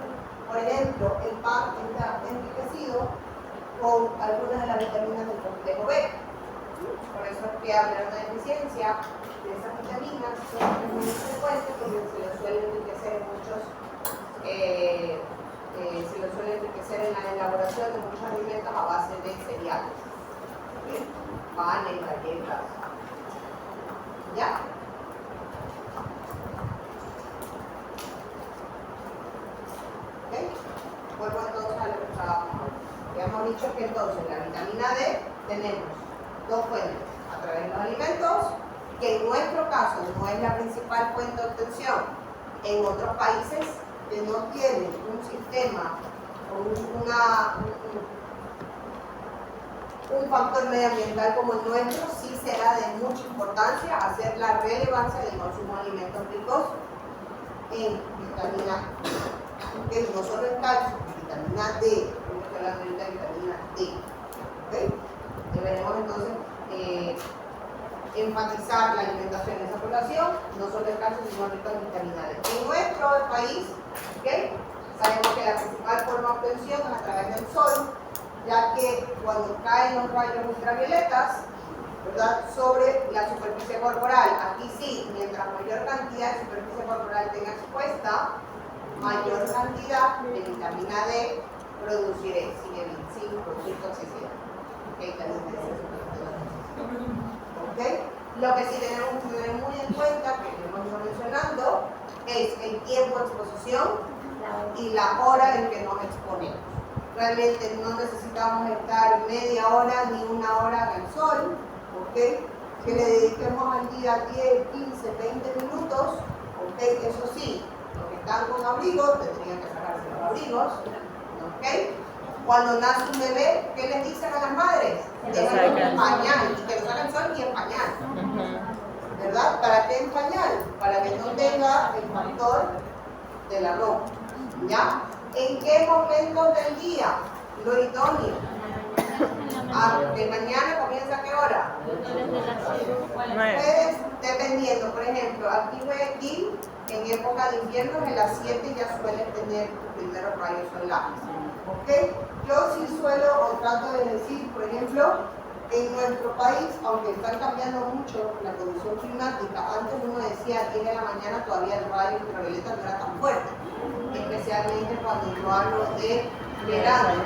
Speaker 1: Por ejemplo, el pan está enriquecido con algunas de las vitaminas del complejo B. Por eso es que hablar de una deficiencia de esas vitaminas siempre es muy frecuente porque se lo suele enriquecer en muchos, se lo suele enriquecer en la elaboración de muchos alimentos a base de cereales. ¿Okay? Panes, galletas. ¿Ya? ¿Okay? Vuelvo entonces a lo que estábamos. Habíamos dicho que entonces la vitamina D tenemos dos fuentes, a través de los alimentos, que en nuestro caso no es la principal fuente de obtención. En otros países que no tienen un sistema o un factor medioambiental como el nuestro, sí será de mucha importancia hacer la relevancia del consumo de alimentos ricos en vitamina D, no solo en calcio, vitamina D, estamos hablando de vitamina D. necesitamos entonces enfatizar la alimentación en esa población, no solo el calcio, sino rica en vitamina D. En nuestro país, ¿okay? Sabemos que la principal forma de obtención es a través del sol, ya que cuando caen los rayos ultravioletas, ¿verdad?, sobre la superficie corporal, aquí sí, mientras mayor cantidad de superficie corporal tenga expuesta, mayor cantidad de vitamina D produciré, sin producir toxicidad. ¿Okay? Lo que sí tenemos que tener muy en cuenta, que lo hemos ido mencionando, es el tiempo de exposición y la hora en que nos exponemos. Realmente no necesitamos estar media hora ni una hora al sol, ¿okay? Que le dediquemos al día 10, 15, 20 minutos, ¿okay? Eso sí, los que están con abrigo tendrían que sacarse los abrigos, ¿okay? Cuando nace un bebé, ¿qué les dicen a las madres? Déjenlo en pañal, y que lo saquen sol y en pañal. ¿Verdad? ¿Para qué en pañal? Para que no tenga el factor de la ropa. ¿Ya? ¿En qué momentos del día? Lo idóneo. ¿De mañana comienza a qué hora? Ustedes, dependiendo, por ejemplo, aquí en época de invierno, en las 7 ya suelen tener sus primeros rayos solares. ¿Okay? Yo sí suelo o trato de decir, por ejemplo, en nuestro país, aunque están cambiando mucho la condición climática, antes uno decía a 10 de la mañana todavía el rayo ultravioleta no era tan fuerte, especialmente cuando yo hablo de verano,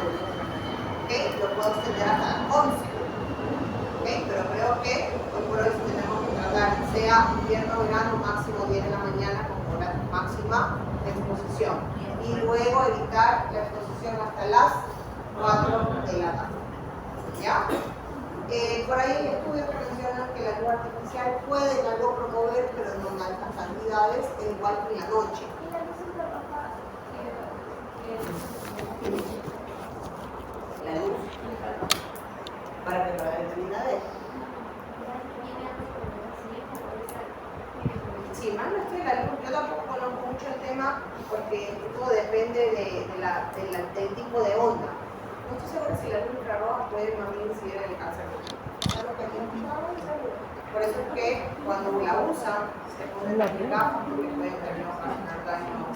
Speaker 1: ¿okay? Lo puedo extender hasta las 11, ¿okay? Pero creo que hoy por hoy tenemos que tratar, sea invierno o verano, máximo 10 de la mañana como hora máxima de exposición, y luego evitar la exposición hasta las 4 de la tarde. ¿Ya? Por ahí hay estudios que mencionan que la luz artificial puede algo promover, pero no en altas cantidades, igual que en la noche. La luz. Para que la vitamina D. Sí, más no es que la luz, yo tampoco conozco mucho el tema porque todo depende del tipo de onda. No estoy segura si la luz infrarroja puede más bien incidir en el cáncer. Por eso es que cuando la usan se ponen las gafas porque pueden terminar ocasionar daño.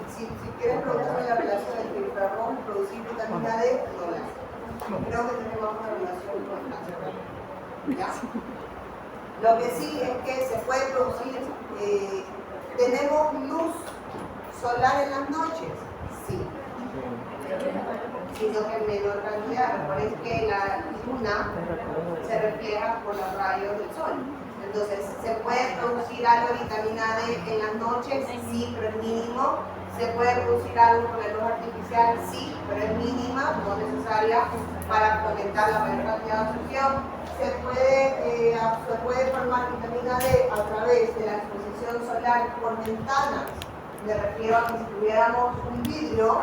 Speaker 1: Si quieres preguntarme la relación entre infrarrojo y producir vitamina D, no la sé. Creo que tenemos una relación con el cáncer. ¿Ya? Lo que sí es que se puede producir, tenemos luz solar en las noches, sí, sino que en menor cantidad. Recuerden que la luna se refleja por los rayos del sol. Entonces, ¿se puede producir algo de vitamina D en las noches? Sí, pero es mínimo. ¿Se puede producir algo con la luz artificial? Sí, pero es mínima, no necesaria para fomentar la mayor cantidad de absorción. Se puede formar vitamina D a través de la exposición solar por ventanas. Me refiero a que si tuviéramos un vidrio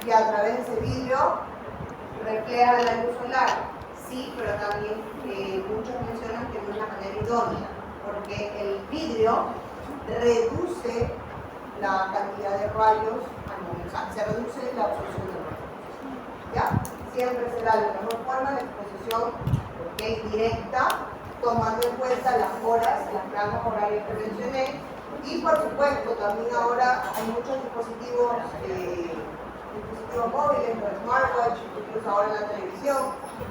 Speaker 1: y a través de ese vidrio refleja la luz solar. Sí, pero también muchos mencionan que no es la manera idónea, porque el vidrio reduce la cantidad de rayos al momento, o sea, se reduce la absorción de rayos. ¿Ya? Siempre será la mejor forma de exposición directa, tomando en cuenta las horas, las franjas horarias que mencioné, y por supuesto también ahora hay muchos dispositivos móviles, los smartwatch, incluso ahora en la televisión,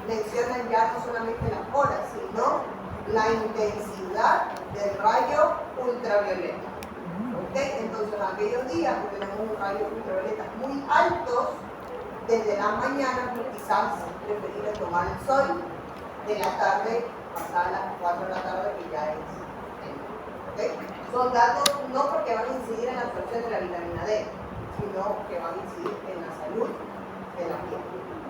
Speaker 1: mencionan ya no solamente las horas, sino la intensidad del rayo ultravioleta. ¿Okay? Entonces, aquellos días que tenemos un rayo ultravioleta muy altos, desde la mañana, pues quizás preferible tomar el sol, de la tarde, pasada las 4 de la tarde, que ya es. ¿Okay? Son datos no porque van a incidir en la absorción de la vitamina D, sino que van a incidir en la salud de la piel.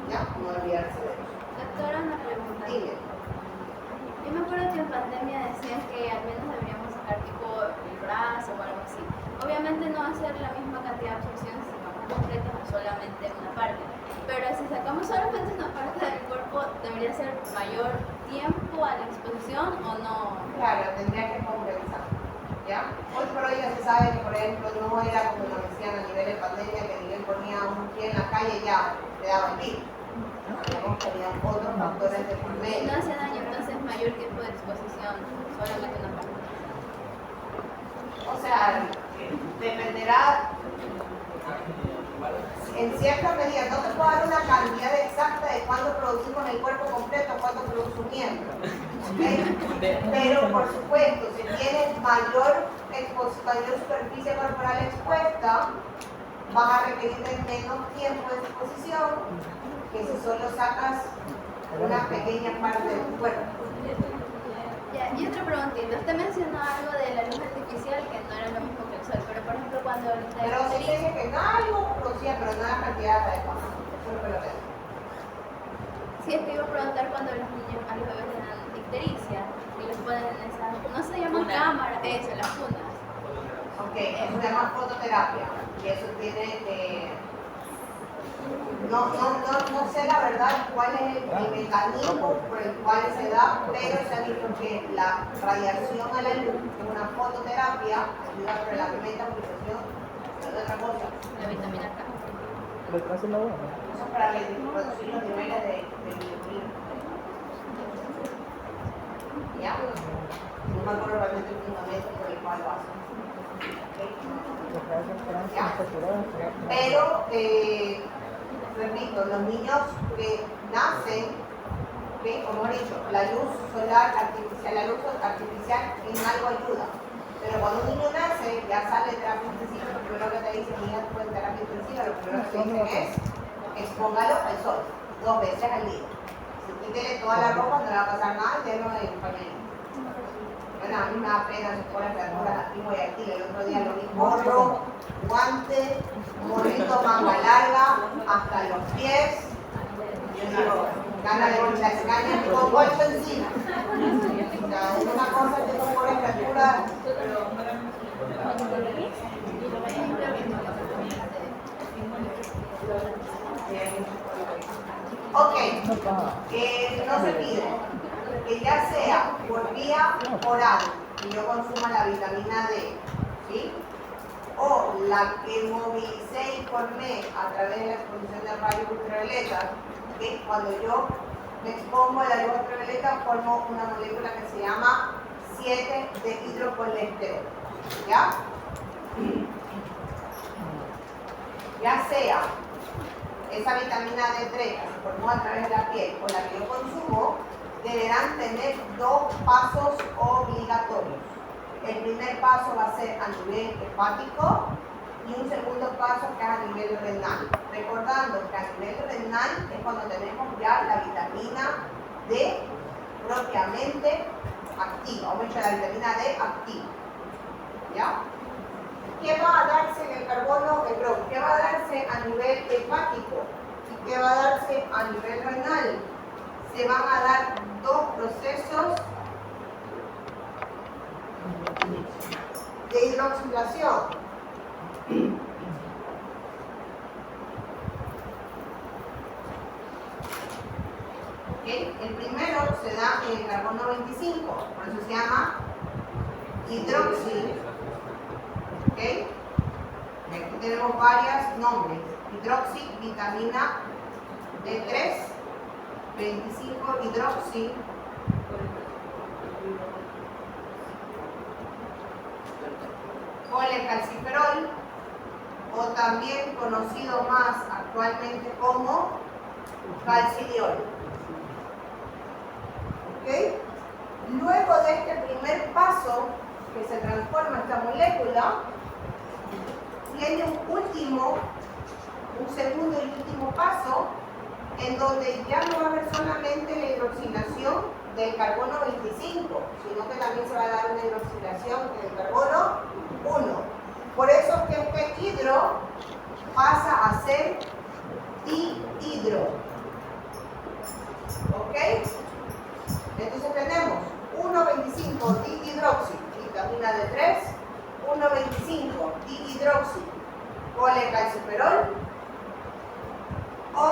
Speaker 1: ¿Ya? No olvidarse de eso.
Speaker 3: Doctora, una pregunta.
Speaker 1: Dime.
Speaker 3: Yo me acuerdo que en pandemia decían que al menos deberíamos sacar tipo el brazo o algo así. Obviamente no va a ser la misma cantidad de absorción si sacamos completo o solamente una parte. Pero si sacamos solamente una parte del cuerpo, ¿debería ser mayor tiempo a la exposición o no?
Speaker 1: Claro, tendría que compensar. ¿Ya? Hoy por hoy ya se sabe que, por ejemplo, no era como lo decían a nivel de pandemia, que Miguel ponía un pie en la calle y ya le daba el virus. sabíamos que había otros factores de por
Speaker 3: Si no
Speaker 1: medio.
Speaker 3: hace daño, entonces mayor tiempo de exposición, solamente una parte.
Speaker 1: O sea, dependerá, en cierta medida, no te puedo dar una cantidad exacta de cuánto producimos el cuerpo completo, cuánto produce un miembro. ¿Okay? Pero por supuesto, si tienes mayor superficie corporal expuesta, vas a requerir de menos tiempo de exposición que si solo sacas una pequeña parte de tu cuerpo.
Speaker 3: Ya, y otra preguntita, usted mencionó algo de la luz artificial que no era lo mismo que el sol, pero por ejemplo cuando la
Speaker 1: Pero sí te dije que en algo producía, pero no la cantidad adecuada. Eso es lo que lo veo.
Speaker 3: sí, es que iba a preguntar cuando los niños a los bebés le dan ictericia y los ponen en esas, no se llaman cámaras, eso, las fundas.
Speaker 1: Ok, eso se llama fototerapia. Y eso tiene no sé la verdad cuál es el mecanismo por el cual se da, pero se ha dicho que la radiación a la luz, que es una fototerapia, ayuda a la metabolismo de otra cosa.
Speaker 3: La vitamina K.
Speaker 2: Detrás de la buena.
Speaker 1: Eso es para reducir los niveles de bilirrubina. ¿Ya? No me acuerdo realmente el fundamento por el cual lo hacen. ¿Ya? Pero, repito, los niños que nacen, ¿okay? Como he dicho, la luz solar artificial, la luz artificial en algo ayuda. Pero cuando un niño nace, ya sale de terapia intensiva, lo primero que te dicen, niña, tú en terapia intensiva, lo primero que te dicen es, expóngalo al sol, 2 veces al día. Si quítele toda la ropa, no le va a pasar nada, déjelo en pañuelo. Bueno, a mí me da pena, se pone fracturas aquí y aquí. El otro día lo vi gorro, guante, morrito, manga larga, hasta los pies. Yo digo, gana de bolsa de caña con bolso encima. O sea, es una cosa que se pone fracturas. Ok, no se pide que ya sea por vía oral, que yo consuma la vitamina D, ¿sí? O la que movilicé y formé a través de la exposición de rayos ultravioleta, que cuando yo me expongo a la luz ultravioleta formo una molécula que se llama 7-dehidrocolesterol, ¿ya? Ya sea esa vitamina D3 que se formó a través de la piel o la que yo consumo, deberán tener 2 pasos obligatorios. El primer paso va a ser a nivel hepático y un segundo paso que es a nivel renal. Recordando que a nivel renal es cuando tenemos ya la vitamina D propiamente activa, o sea, la vitamina D activa. ¿Ya? ¿Qué va a darse en el carbono? ¿Qué va a darse a nivel hepático? ¿Y qué va a darse a nivel renal? Se van a dar 2 procesos de hidroxilación. ¿Okay? El primero se da en el carbono 25, por eso se llama hidroxi. ¿Okay? Aquí tenemos varios nombres: hidroxi, vitamina D3, 25 hidroxi, colecalciferol, o también conocido más actualmente como calcidiol. ¿Okay? Luego de este primer paso que se transforma esta molécula, tiene un segundo y último paso, en donde ya no va a haber solamente la hidroxilación del carbono 25, sino que también se va a dar una hidroxilación del carbono 1. Por eso es que este hidro pasa a ser dihidro. ¿Ok? Entonces tenemos 1,25 dihidroxi, vitamina D3, 1,25 dihidroxi, colecalciferol, o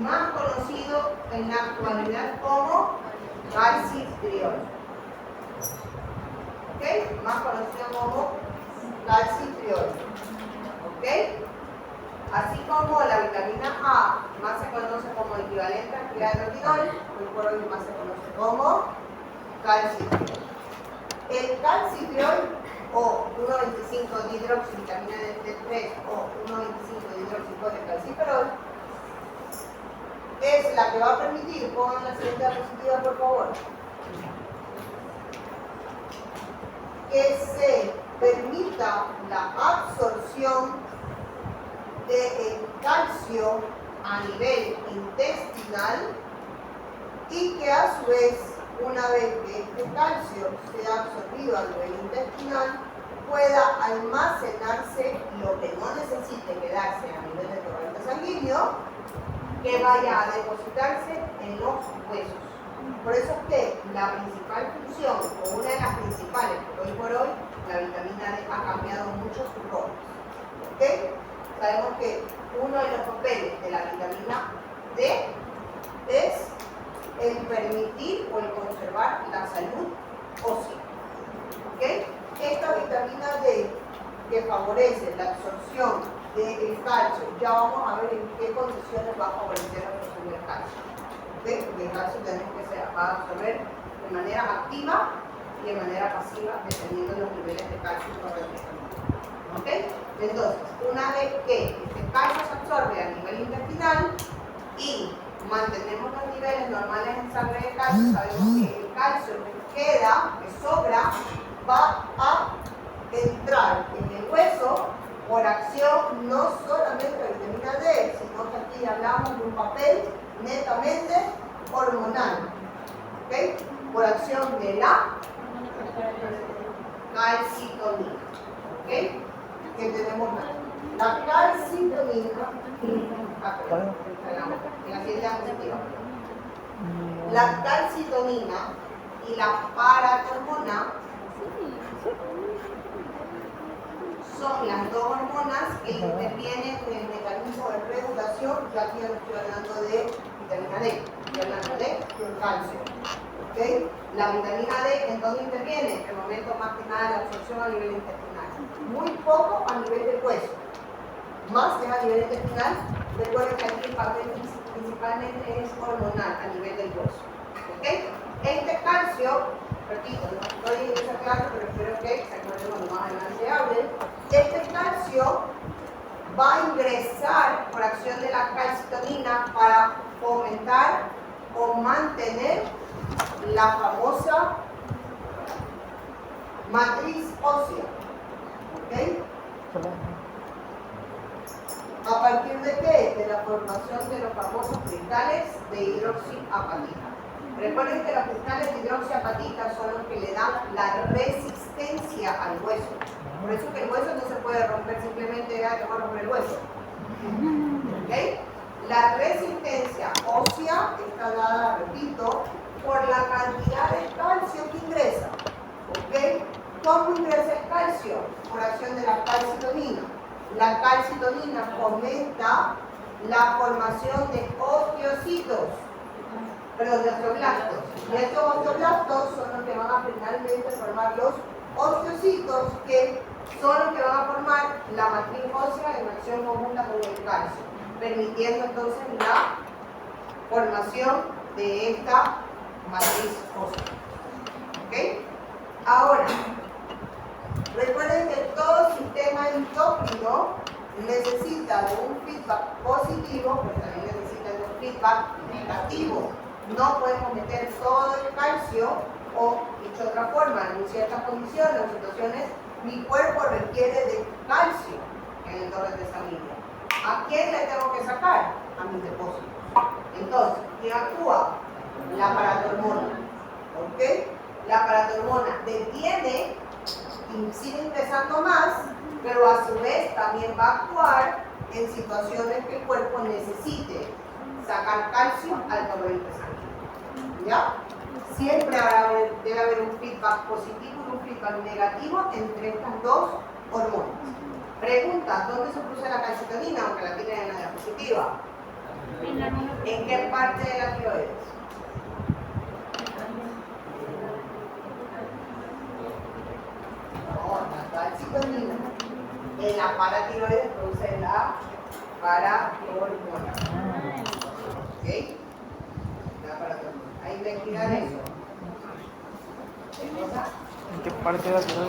Speaker 1: más conocido en la actualidad como calcitriol. ¿Ok? Más conocido como calcitriol. ¿Ok? Así como la vitamina A más se conoce como equivalente a actividad de retinol, hoy por hoy más se conoce como calcitriol. El calcitriol o 1,25 dihidroxivitamina D3 o 1,25 dihidroxicalciferol es la que va a permitir, pongan la siguiente diapositiva por favor, que se permita la absorción del calcio a nivel intestinal y que a su vez, una vez que este calcio sea absorbido a nivel intestinal, pueda almacenarse lo que no necesite quedarse a nivel de torrente sanguíneo, que vaya a depositarse en los huesos. Por eso es que la principal función, o una de las principales, porque hoy por hoy la vitamina D ha cambiado mucho sus roles. ¿Okay? Sabemos que uno de los papeles de la vitamina D es el permitir o el conservar la salud ósea. ¿Okay? Esta vitamina D que favorece la absorción del calcio, ya vamos a ver en qué condiciones va a favorecer la absorción del calcio. ¿Okay? Porque el calcio tenemos que se va a absorber de manera activa y de manera pasiva, dependiendo de los niveles de calcio correspondientes. ¿Okay? Entonces, una vez que este calcio se absorbe a nivel intestinal y mantenemos los niveles normales en sangre de calcio, sabemos que el calcio que queda, que sobra, va a entrar en el hueso por acción no solamente de la vitamina D, sino que aquí hablamos de un papel netamente hormonal. ¿Okay? Por acción de la calcitonina. ¿Okay? Que tenemos la calcitonina, la calcitonina y la paratormona son las dos hormonas que intervienen en el mecanismo de regulación, ya aquí ya no estoy hablando de vitamina D, estoy hablando de calcio. ¿Okay? La vitamina D, ¿en dónde interviene? En el momento más que nada de la absorción a nivel intestinal. Muy poco a nivel del hueso. Más que a nivel intestinal, recuerden que aquí el papel principalmente es hormonal a nivel del hueso. ¿Okay? Este calcio, repito, no estoy en esa clase, pero espero que se acuerden cuando más adelante hable. Este calcio va a ingresar por acción de la calcitonina para fomentar o mantener la famosa matriz ósea. ¿Okay? ¿A partir de qué? De la formación de los famosos cristales de hidroxiapatita. Recuerden que los cristales de hidroxiapatita son los que le dan la resistencia al hueso. Por eso que el hueso no se puede romper simplemente de que va a romper el hueso. ¿Okay? La resistencia ósea está dada, repito, por la cantidad de calcio que ingresa. ¿Okay? ¿Cómo ingresa el calcio? Por acción de la calcitonina. La calcitonina fomenta la formación de osteocitos, perdón, de osteoblastos. Y estos osteoblastos son los que van a finalmente formar los osteocitos, que son los que van a formar la matriz ósea en acción conjunta con el calcio, permitiendo entonces la formación de esta matriz ósea. ¿Ok? Ahora, recuerden que todo sistema endocrino necesita de un feedback positivo, pero también necesita de un feedback negativo. No podemos meter todo el calcio, o dicho de otra forma, en ciertas condiciones o situaciones, mi cuerpo requiere de calcio en el torrente sanguíneo. ¿A quién le tengo que sacar? A mis depósitos. Entonces, ¿quién actúa? La paratormona. ¿Ok? La paratormona detiene y sigue ingresando más, pero a su vez también va a actuar en situaciones que el cuerpo necesite sacar calcio al torrente sanguíneo. ¿Ya? Siempre debe haber un feedback positivo y un feedback negativo entre estas dos hormonas. Pregunta, ¿dónde se produce la calcitonina, aunque la tienen en la diapositiva? ¿En qué parte de la tiroides? No, la calcitonina en la paratiroides produce la paratormona. ¿Ok? Da para todo. Hay que investigar eso. ¿Qué cosa?
Speaker 2: ¿En qué parte de la ciudad?